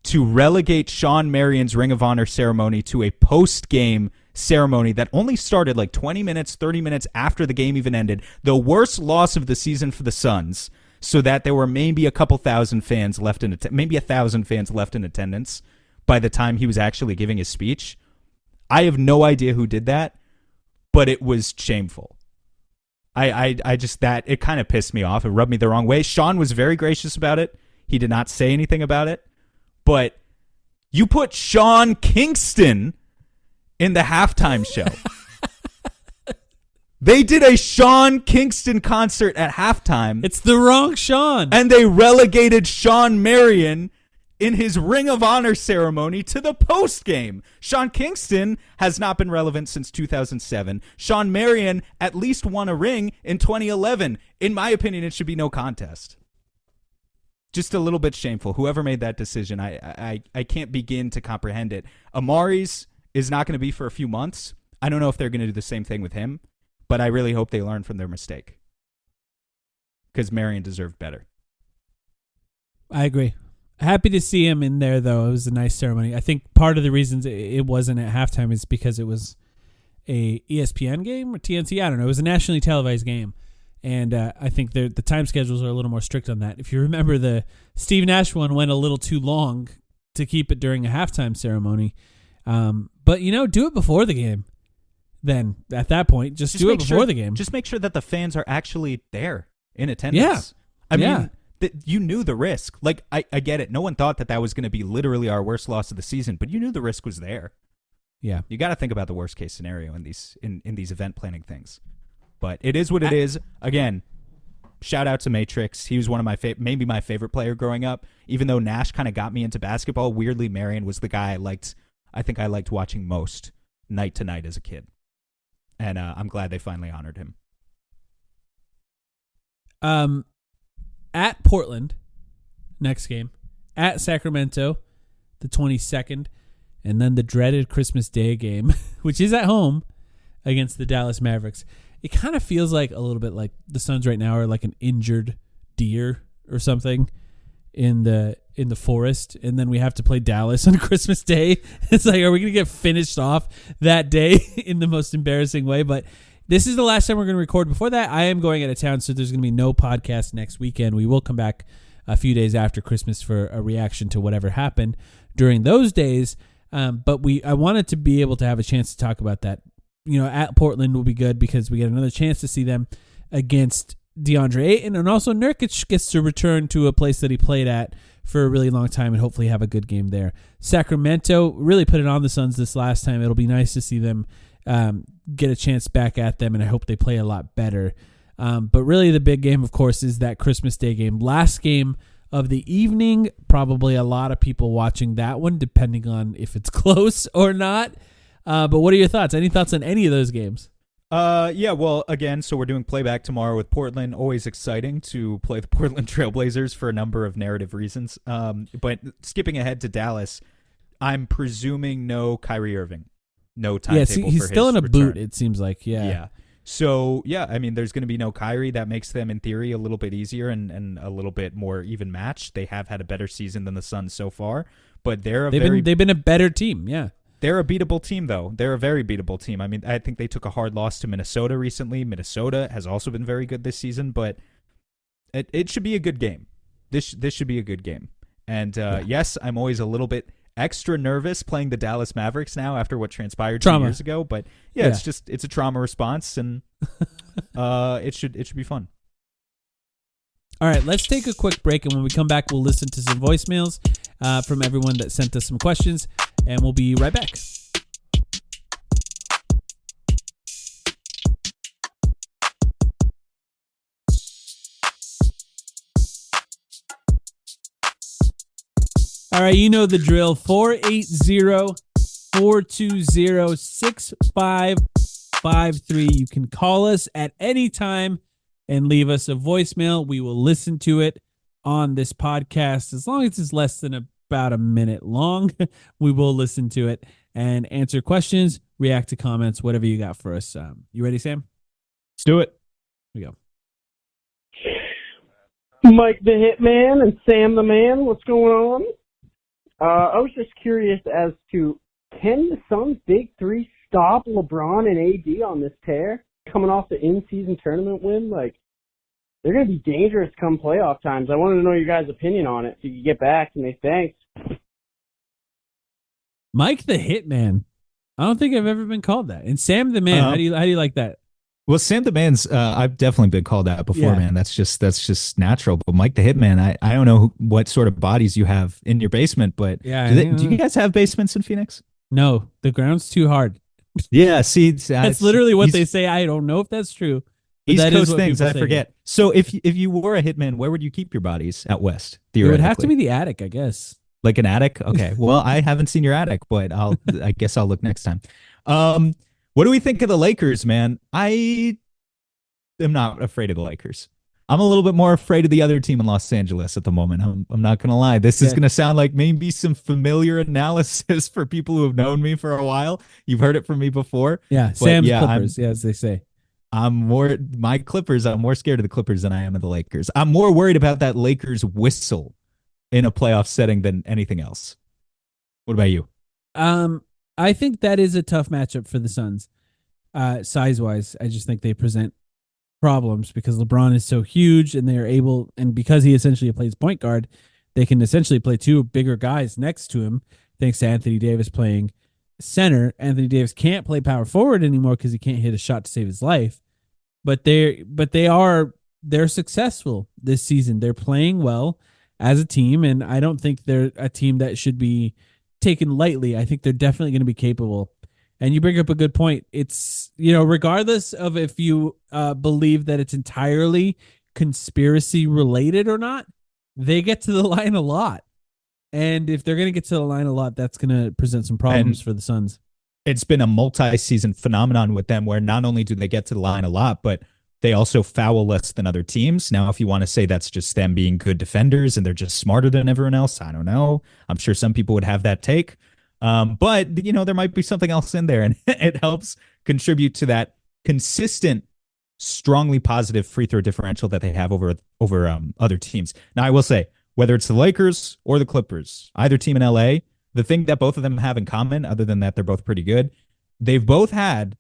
to relegate Shawn Marion's Ring of Honor ceremony to a post-game ceremony that only started 20 minutes, 30 minutes after the game even ended, the worst loss of the season for the Suns, so that there were maybe a couple thousand fans left maybe 1,000 fans left in attendance by the time he was actually giving his speech. I have no idea who did that, but it was shameful. I just, that, it kind of pissed me off. It rubbed me the wrong way. Shawn was very gracious about it. He did not say anything about it, but you put Sean Kingston in the halftime show. They did a Sean Kingston concert at halftime. It's the wrong Sean. And they relegated Sean Marion in his Ring of Honor ceremony to the post game. Sean Kingston has not been relevant since 2007. Sean Marion at least won a ring in 2011. In my opinion, it should be no contest. Just a little bit shameful. Whoever made that decision, I can't begin to comprehend it. Amari's is not going to be for a few months. I don't know if they're going to do the same thing with him, but I really hope they learn from their mistake. Because Marion deserved better. I agree. Happy to see him in there, though. It was a nice ceremony. I think part of the reasons it wasn't at halftime is because it was a ESPN game or TNT. I don't know. It was a nationally televised game. And I think the time schedules are a little more strict on that. If you remember, the Steve Nash one went a little too long to keep it during a halftime ceremony. But, do it before the game. Then, at that point, just do it before the game. Just make sure that the fans are actually there in attendance. Yeah. I mean, you knew the risk. Like, I get it. No one thought that was going to be literally our worst loss of the season, but you knew the risk was there. Yeah. You got to think about the worst case scenario in these event planning things. But it is what it is. Again, shout out to Matrix. He was one of my maybe my favorite player growing up. Even though Nash kind of got me into basketball, weirdly Marion was the guy I think I liked watching most night to night as a kid. And I'm glad they finally honored him. At Portland, next game. At Sacramento, the 22nd. And then the dreaded Christmas Day game, which is at home against the Dallas Mavericks. It kind of feels like a little bit like the Suns right now are like an injured deer or something in the forest, and then we have to play Dallas on Christmas Day. It's like, are we going to get finished off that day in the most embarrassing way? But this is the last time we're going to record. Before that, I am going out of town, so there's going to be no podcast next weekend. We will come back a few days after Christmas for a reaction to whatever happened during those days. But I wanted to be able to have a chance to talk about that. At Portland will be good because we get another chance to see them against DeAndre Ayton, and also Nurkic gets to return to a place that he played at for a really long time and hopefully have a good game there. Sacramento really put it on the Suns this last time. It'll be nice to see them get a chance back at them, and I hope they play a lot better. But really the big game, of course, is that Christmas Day game. Last game of the evening, probably a lot of people watching that one, depending on if it's close or not. But what are your thoughts? Any thoughts on any of those games? Yeah, well, again, so we're doing playback tomorrow with Portland. Always exciting to play the Portland Trailblazers for a number of narrative reasons. But skipping ahead to Dallas, I'm presuming no Kyrie Irving. No timetable for his he's still in a return. boot, it seems like. Yeah. So, I mean, there's going to be no Kyrie. That makes them, in theory, a little bit easier and a little bit more even match. They have had a better season than the Suns so far, but they've been a better team, yeah. They're a beatable team, though. They're a very beatable team. I mean, I think they took a hard loss to Minnesota recently. Minnesota has also been very good this season, but it should be a good game. This should be a good game. And yes, I'm always a little bit extra nervous playing the Dallas Mavericks now after what transpired 2 years ago. But yeah, it's a trauma response, and it should be fun. All right, let's take a quick break, and when we come back, we'll listen to some voicemails from everyone that sent us some questions, and we'll be right back. All right, you know the drill. 480-420-6553. You can call us at any time and leave us a voicemail. We will listen to it on this podcast. As long as it's less than about a minute long, we will listen to it and answer questions, react to comments, whatever you got for us. You ready, Sam? Let's do it. Here we go. Mike the Hitman and Sam the Man, what's going on? I was just curious as to, can the Suns' big three stop LeBron and AD on this tear? Coming off the in-season tournament win, like, they're going to be dangerous come playoff times. I wanted to know your guys' opinion on it. If you could get back to me, thanks. Mike the Hitman. I don't think I've ever been called that. And Sam the Man, how do you like that? Well, Sam the Man's, I've definitely been called that before, man. That's just natural. But Mike the Hitman, I don't know what sort of bodies you have in your basement, but do you guys have basements in Phoenix? No, the ground's too hard. Yeah, see, That's literally what they say. I don't know if that's true. But East that is Coast what things, people I say. forget. So if you were a hitman, where would you keep your bodies out west? It would have to Theoretically, be the attic, I guess. like an attic. Okay, well, I haven't seen your attic, but I guess I'll look next time. Um, what do we think of the Lakers, man? I am not afraid of the Lakers. I'm a little bit more afraid of the other team in Los Angeles at the moment. I'm not gonna lie. This is Yeah. gonna sound like maybe some familiar analysis for people who have known me for a while. You've heard it from me before. Yeah, But Sam's yeah, Clippers, as they say. I'm more my Clippers. I'm more scared of the Clippers than I am of the Lakers. I'm more worried about that Lakers whistle in a playoff setting than anything else. What about you? I think that is a tough matchup for the Suns. Size wise, I just think they present problems because LeBron is so huge and they're able, and because he essentially plays point guard, they can essentially play two bigger guys next to him, thanks to Anthony Davis playing center. Anthony Davis can't play power forward anymore because he can't hit a shot to save his life. But they're successful this season. They're playing well as a team, and I don't think they're a team that should be taken lightly. I think they're definitely going to be capable. And you bring up a good point. It's, regardless of if you believe that it's entirely conspiracy related or not, they get to the line a lot. And if they're going to get to the line a lot, that's going to present some problems for the Suns. It's been a multi-season phenomenon with them where not only do they get to the line a lot, but they also foul less than other teams. Now, if you want to say that's just them being good defenders and they're just smarter than everyone else, I don't know. I'm sure some people would have that take. But, there might be something else in there, and it helps contribute to that consistent, strongly positive free throw differential that they have over other teams. Now, I will say, whether it's the Lakers or the Clippers, either team in LA, the thing that both of them have in common, other than that they're both pretty good, they've both had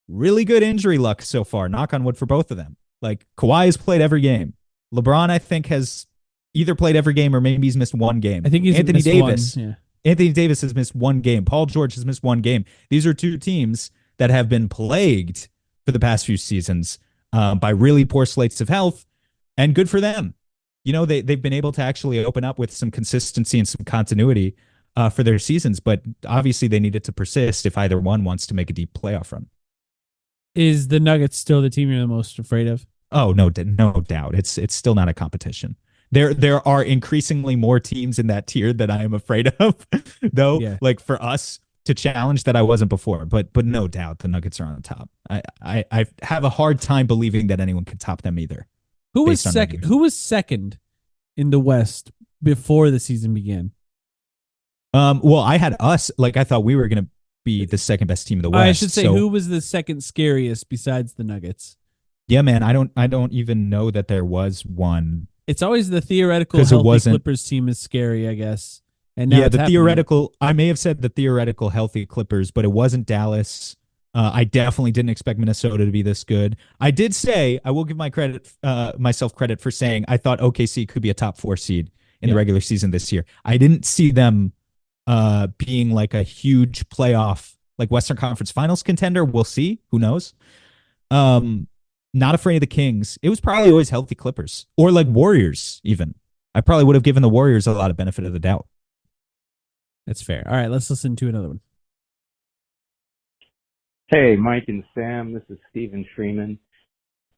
really good injury luck so far. Knock on wood for both of them. Like Kawhi has played every game. LeBron, I think, has either played every game or maybe he's missed one game. I think he's Anthony missed Davis. one. Yeah. Anthony Davis has missed one game. Paul George has missed one game. These are two teams that have been plagued for the past few seasons by really poor slates of health, and good for them. They've been able to actually open up with some consistency and some continuity for their seasons, but obviously they need it to persist if either one wants to make a deep playoff run. Is the Nuggets still the team you're the most afraid of? Oh, no doubt. It's still not a competition. There are increasingly more teams in that tier that I am afraid of, though. Yeah. Like for us to challenge that I wasn't before, but no doubt the Nuggets are on the top. I have a hard time believing that anyone could top them either. Who was based on second? regular Who was second in the West before the season began? Well, I had us, like I thought we were going to be the second best team in the West. I should say, who was the second scariest besides the Nuggets? Yeah, man, I don't even know that there was one. It's always the theoretical 'Cause it healthy wasn't- Clippers team is scary, I guess. And now Yeah, it's the happening. theoretical. I may have said the theoretical healthy Clippers, but it wasn't Dallas. I definitely didn't expect Minnesota to be this good. I did say I will give myself credit for saying I thought OKC could be a top 4 seed in the regular season this year. I didn't see them being like a huge playoff, like Western Conference Finals contender. We'll see. Who knows? Not afraid of the Kings. It was probably always healthy Clippers or like Warriors even. I probably would have given the Warriors a lot of benefit of the doubt. That's fair. All right, let's listen to another one. Hey, Mike and Sam, this is Stephen Freeman.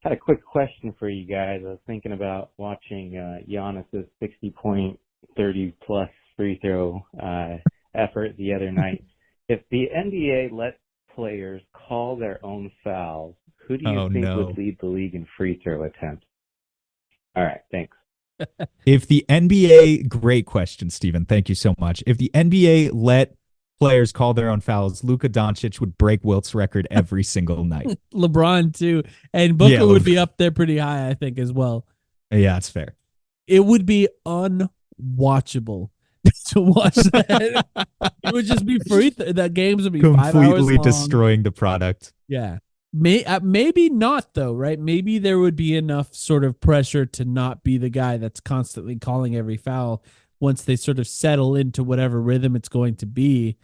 Had a quick question for you guys. I was thinking about watching Giannis's 60-point, 30-plus free throw effort the other night. If the NBA let players call their own fouls, who do you think would lead the league in free throw attempts? All right, thanks. If the NBA, great question, Stephen. Thank you so much. If the NBA let players call their own fouls, Luka Doncic would break Wilt's record every single night. LeBron too, and Booker would be up there pretty high, I think, as well. Yeah, that's fair. It would be unwatchable to watch that. It would just be free. That games would be 5 hours Completely long. destroying the product. Yeah. Maybe not though, right? Maybe there would be enough sort of pressure to not be the guy that's constantly calling every foul once they sort of settle into whatever rhythm it's going to be.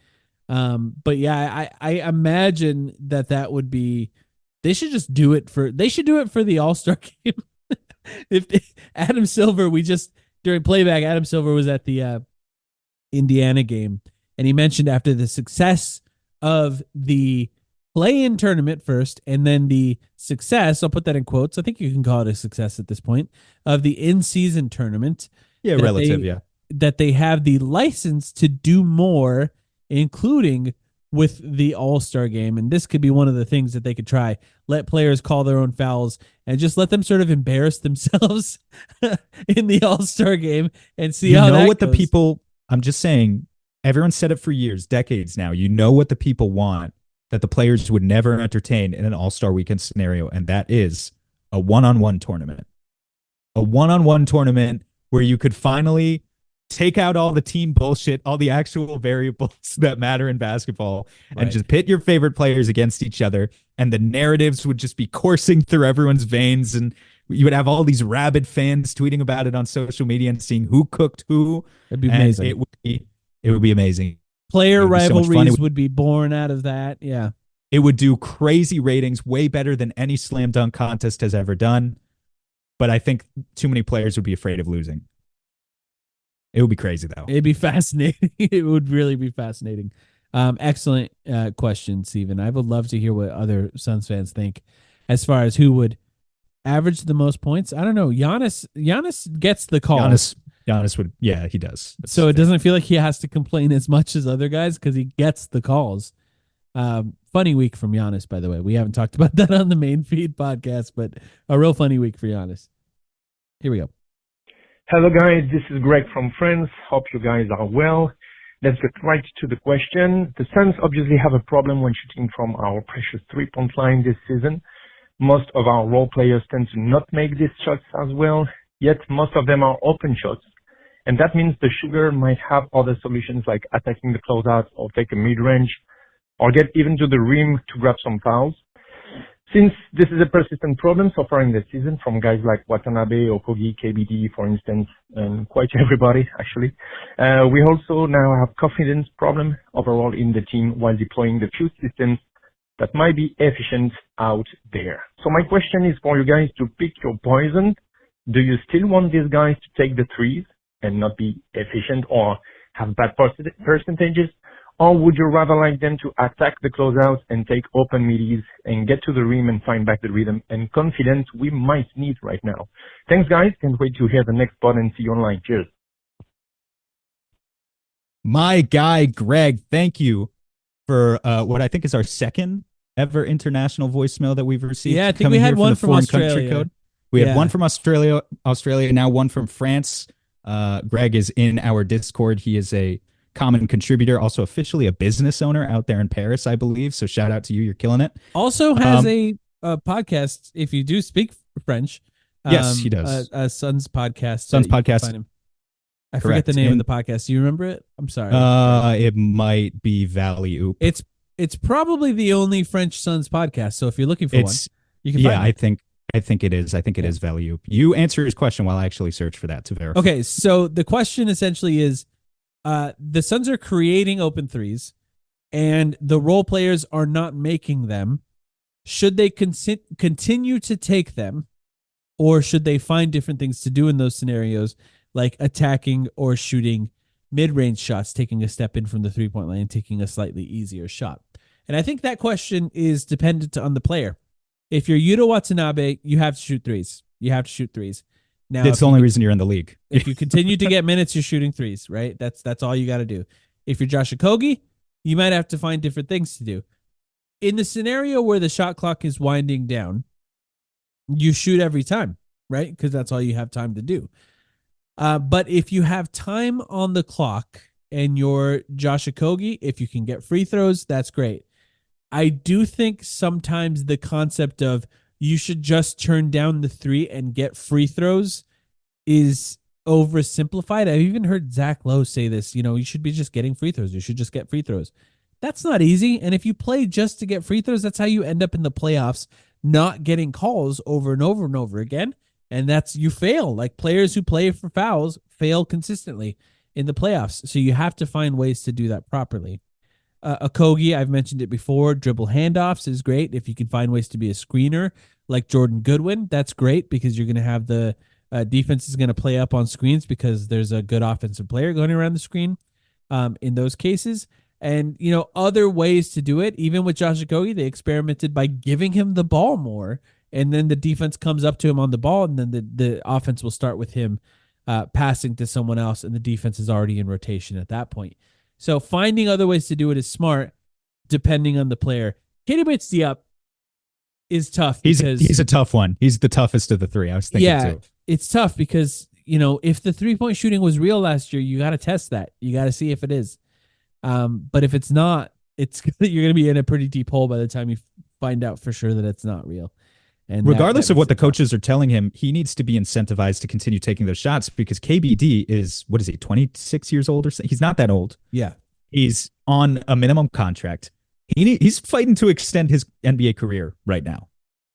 But yeah, I imagine that would be. They should just do it for. They should do it for the All-Star game. if Adam Silver, during playback, Adam Silver was at the Indiana game, and he mentioned after the success of the play-in tournament first, and then the success, I'll put that in quotes, I think you can call it a success at this point, of the in-season tournament. Yeah, relative, yeah. That they have the license to do more, including with the All-Star game. And this could be one of the things that they could try. Let players call their own fouls and just let them sort of embarrass themselves in the All-Star game and see how that what goes. The people, I'm just saying, everyone's said it for years, decades now. You know what the people want that the players would never entertain in an All-Star weekend scenario, and that is a one-on-one tournament. A one-on-one tournament where you could finally take out all the team bullshit, all the actual variables that matter in basketball, and just pit your favorite players against each other. And the narratives would just be coursing through everyone's veins. And you would have all these rabid fans tweeting about it on social media and seeing who cooked who. It'd be amazing. It would be amazing. Player rivalries would be born out of that. Yeah. It would do crazy ratings, way better than any slam dunk contest has ever done. But I think too many players would be afraid of losing. It would be crazy, though. It'd be fascinating. It would really be fascinating. Excellent question, Steven. I would love to hear what other Suns fans think as far as who would average the most points. I don't know. Giannis gets the call. Giannis would, yeah, he does. So it doesn't feel like he has to complain as much as other guys because he gets the calls. Funny week from Giannis, by the way. We haven't talked about that on the main feed podcast, but a real funny week for Giannis. Here we go. Hello guys, this is Greg from France. Hope you guys are well. Let's get right to the question. The Suns obviously have a problem when shooting from our precious three-point line this season. Most of our role players tend to not make these shots as well, yet most of them are open shots. And that means the shooter might have other solutions like attacking the closeout or take a mid-range or get even to the rim to grab some fouls. Since this is a persistent problem so far in the season from guys like Watanabe, Okogie, KBD, for instance, and quite everybody, actually, we also now have confidence problem overall in the team while deploying the few systems that might be efficient out there. So my question is for you guys to pick your poison. Do you still want these guys to take the threes and not be efficient or have bad percentages? Or would you rather like them to attack the closeouts and take open middies and get to the rim and find back the rhythm and confidence we might need right now? Thanks, guys. Can't wait to hear the next pod and see you online. Cheers. My guy, Greg, thank you for what I think is our second ever international voicemail that we've received. Yeah, I think we had one from Australia. Code. We had one from Australia, now one from France. Greg is in our Discord. He is a common contributor, also officially a business owner out there in Paris, I believe. So shout out to you. You're killing it. Also has a podcast, if you do speak French. Yes, he does. A Suns podcast. Suns podcast. I forget the name of the podcast. Do you remember it? I'm sorry. It might be Valley Oop. It's probably the only French Suns podcast. So if you're looking for one, you can find it. I think it is. I think it is Valley Oop. You answer his question while I actually search for that to verify. Okay, so the question essentially is, the Suns are creating open threes, and the role players are not making them. Should they continue to take them, or should they find different things to do in those scenarios, like attacking or shooting mid-range shots, taking a step in from the three-point line, and taking a slightly easier shot? And I think that question is dependent on the player. If you're Yuta Watanabe, you have to shoot threes. Now, that's the only reason you're in the league. If you continue to get minutes, you're shooting threes, right? That's all you got to do. If you're Josh Okogie, you might have to find different things to do. In the scenario where the shot clock is winding down, you shoot every time, right? Because that's all you have time to do. But if you have time on the clock and you're Josh Okogie, if you can get free throws, that's great. I do think sometimes the concept of you should just turn down the three and get free throws is oversimplified. I've even heard Zach Lowe say this, you should be just getting free throws. You should just get free throws. That's not easy. And if you play just to get free throws, that's how you end up in the playoffs, not getting calls over and over and over again. And you fail. Like players who play for fouls fail consistently in the playoffs. So you have to find ways to do that properly. Okogie, I've mentioned it before, dribble handoffs is great. If you can find ways to be a screener like Jordan Goodwin, that's great because you're going to have the defense is going to play up on screens because there's a good offensive player going around the screen in those cases. And, other ways to do it, even with Josh Okogie, they experimented by giving him the ball more. And then the defense comes up to him on the ball, and then the offense will start with him passing to someone else, and the defense is already in rotation at that point. So finding other ways to do it is smart, depending on the player. Keita Bates-Diop is tough. He's a tough one. He's the toughest of the three. I was thinking too. It's tough because, if the 3-point shooting was real last year, you got to test that. You got to see if it is. But if it's not, you're going to be in a pretty deep hole by the time you find out for sure that it's not real. And regardless of what the coaches are telling him, he needs to be incentivized to continue taking those shots because KBD is, 26 years old or so? He's not that old. Yeah. He's on a minimum contract. He's fighting to extend his NBA career right now.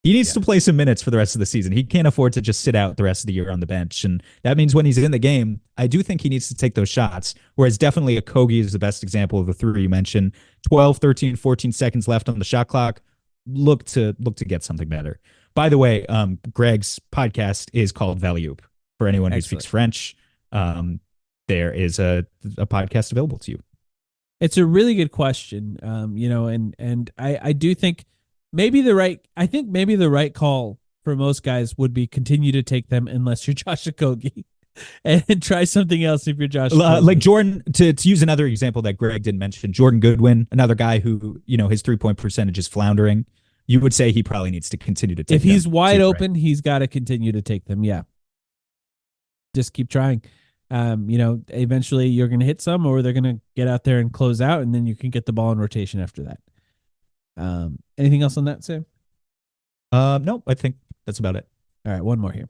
He needs to play some minutes for the rest of the season. He can't afford to just sit out the rest of the year on the bench. And that means when he's in the game, I do think he needs to take those shots. Whereas definitely Okogie is the best example of the three you mentioned. 12, 13, 14 seconds left on the shot clock. Look to get something better. By the way, Greg's podcast is called Value. For anyone who speaks French, there is a podcast available to you. It's a really good question, and I do think maybe the right call for most guys would be continue to take them unless you're Josh Okogie, and try something else if you're Josh Okogie. Like Jordan, to use another example that Greg didn't mention, Jordan Goodwin, another guy who, his 3-point percentage is floundering. You would say he probably needs to continue to take if he's them wide too, open, right? He's got to continue to take them. Yeah. Just keep trying. Eventually you're going to hit some, or they're going to get out there and close out, and then you can get the ball in rotation after that. Anything else on that, Sam? No, I think that's about it. All right. One more here.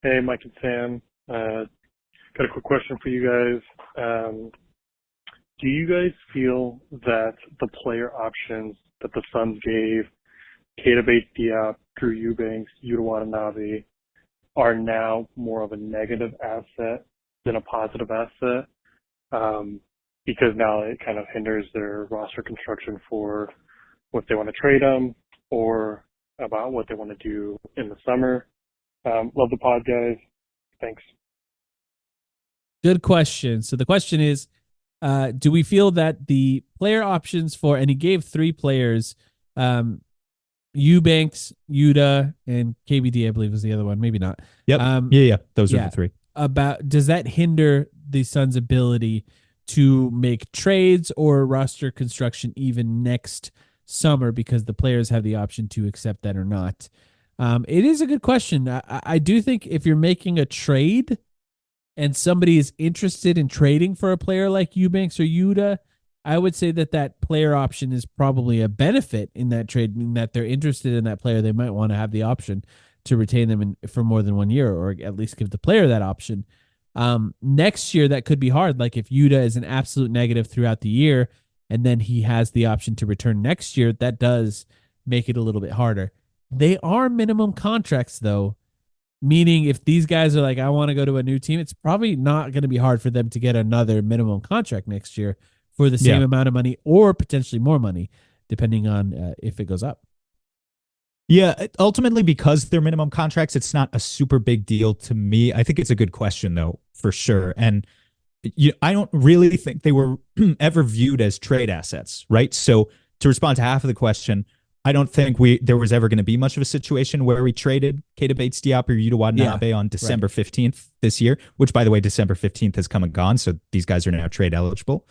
Hey, Mike and Sam. Got a quick question for you guys. Do you guys feel that the player options that the Suns gave Keita Bates-Diop, Drew Eubanks, Yuta Watanabe are now more of a negative asset than a positive asset? Because now it kind of hinders their roster construction for what they want to trade them or about what they want to do in the summer. Love the pod, guys. Thanks. Good question. So the question is, do we feel that the player options for, and he gave 3 players, Eubanks, Yuta, and KBD, I believe was the other one. Maybe not. Yep. Those are the 3. Does that hinder the Suns' ability to make trades or roster construction even next summer because the players have the option to accept that or not? It is a good question. I do think if you're making a trade and somebody is interested in trading for a player like Eubanks or Yuta, I would say that player option is probably a benefit in that trade, meaning that they're interested in that player. They might want to have the option to retain them for more than 1 year, or at least give the player that option. Next year, that could be hard. Like if Yuta is an absolute negative throughout the year, and then he has the option to return next year, that does make it a little bit harder. They are minimum contracts, though, meaning if these guys are like, I want to go to a new team, it's probably not going to be hard for them to get another minimum contract next year for the same amount of money or potentially more money, depending on if it goes up. Yeah, ultimately, because they're minimum contracts, it's not a super big deal to me. I think it's a good question, though, for sure. And I don't really think they were ever viewed as trade assets, right? So to respond to half of the question, I don't think there was ever going to be much of a situation where we traded Keita Bates-Diop or Yuta Watanabe on December 15th this year, which, by the way, December 15th has come and gone, so these guys are now trade eligible.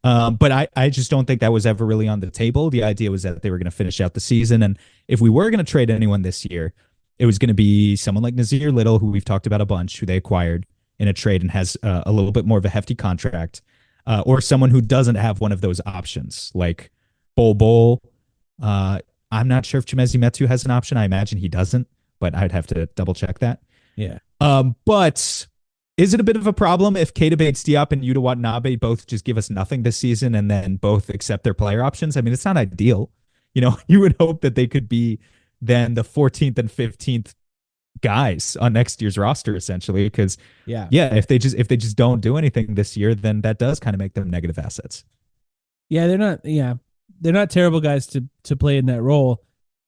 But I just don't think that was ever really on the table. The idea was that they were going to finish out the season, and if we were going to trade anyone this year, it was going to be someone like Nasir Little, who we've talked about a bunch, who they acquired in a trade and has a little bit more of a hefty contract, or someone who doesn't have one of those options, like Bol. I'm not sure if Chimezie Metu has an option. I imagine he doesn't, but I'd have to double check that. Yeah. But is it a bit of a problem if Keita Bates-Diop and Yuta Watanabe both just give us nothing this season and then both accept their player options? I mean, it's not ideal. You would hope that they could be then the 14th and 15th guys on next year's roster, essentially, because if they just don't do anything this year, then that does kind of make them negative assets. Yeah, they're not terrible guys to play in that role,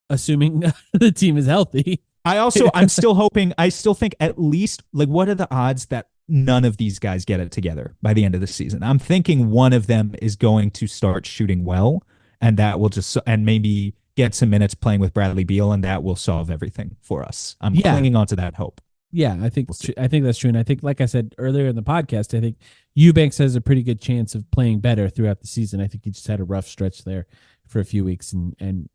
assuming the team is healthy. I'm still hoping, I still think at least, like, what are the odds that none of these guys get it together by the end of the season. I'm thinking one of them is going to start shooting well, and that will just, and maybe get some minutes playing with Bradley Beal, and that will solve everything for us. I'm clinging on to that hope. Yeah, I think I think that's true, and I think, like I said earlier in the podcast, I think Eubanks has a pretty good chance of playing better throughout the season. I think he just had a rough stretch there for a few weeks, and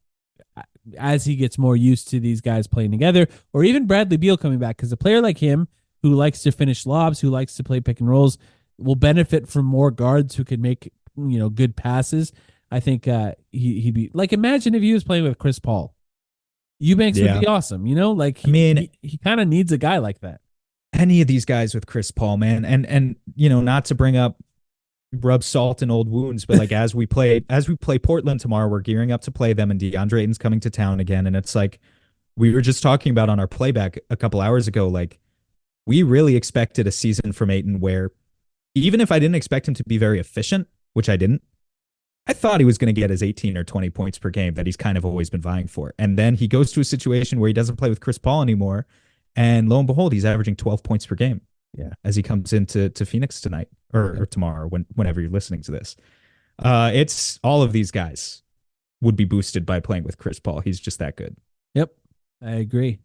as he gets more used to these guys playing together, or even Bradley Beal coming back, because a player like him who likes to finish lobs, who likes to play pick and rolls, will benefit from more guards who can make good passes. I think he'd be like, imagine if he was playing with Chris Paul. Eubanks would be awesome, he kind of needs a guy like that. Any of these guys with Chris Paul, man, and not to bring up rub salt in old wounds, but like as we play Portland tomorrow, we're gearing up to play them, and DeAndre Ayton's coming to town again, and it's like we were just talking about on our playback a couple hours ago, like we really expected a season from Ayton where even if I didn't expect him to be very efficient, which I didn't, I thought he was going to get his 18 or 20 points per game that he's kind of always been vying for. And then he goes to a situation where he doesn't play with Chris Paul anymore, and lo and behold, he's averaging 12 points per game. Yeah, as he comes into Phoenix tonight or tomorrow, whenever you're listening to this. It's all of these guys would be boosted by playing with Chris Paul. He's just that good. Yep, I agree.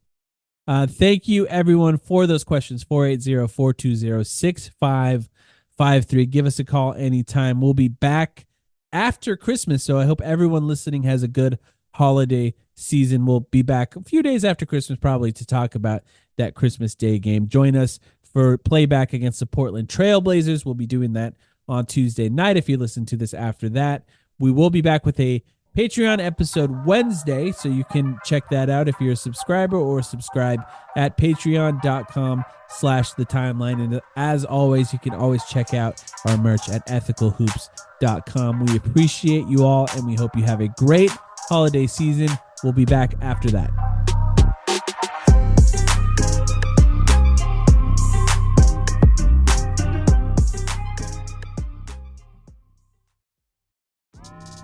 Thank you, everyone, for those questions. 480-420-6553. Give us a call anytime. We'll be back after Christmas, so I hope everyone listening has a good holiday season. We'll be back a few days after Christmas probably to talk about that Christmas Day game. Join us for playback against the Portland Trailblazers. We'll be doing that on Tuesday night if you listen to this after that. We will be back with a Patreon episode Wednesday, so you can check that out if you're a subscriber, or subscribe at patreon.com/thetimeline. And as always, you can always check out our merch at ethicalhoops.com. We appreciate you all, and we hope you have a great holiday season. We'll be back after that.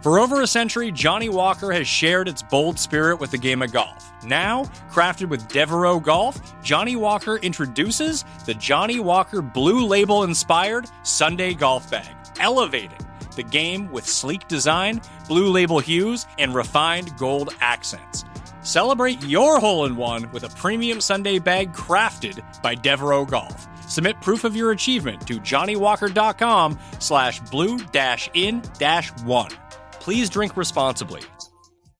For over a century, Johnny Walker has shared its bold spirit with the game of golf. Now, crafted with Devereaux Golf, Johnny Walker introduces the Johnny Walker Blue Label-inspired Sunday Golf Bag, elevating the game with sleek design, Blue Label hues, and refined gold accents. Celebrate your hole-in-one with a premium Sunday bag crafted by Devereaux Golf. Submit proof of your achievement to johnnywalker.com/blue-in-1. Please drink responsibly.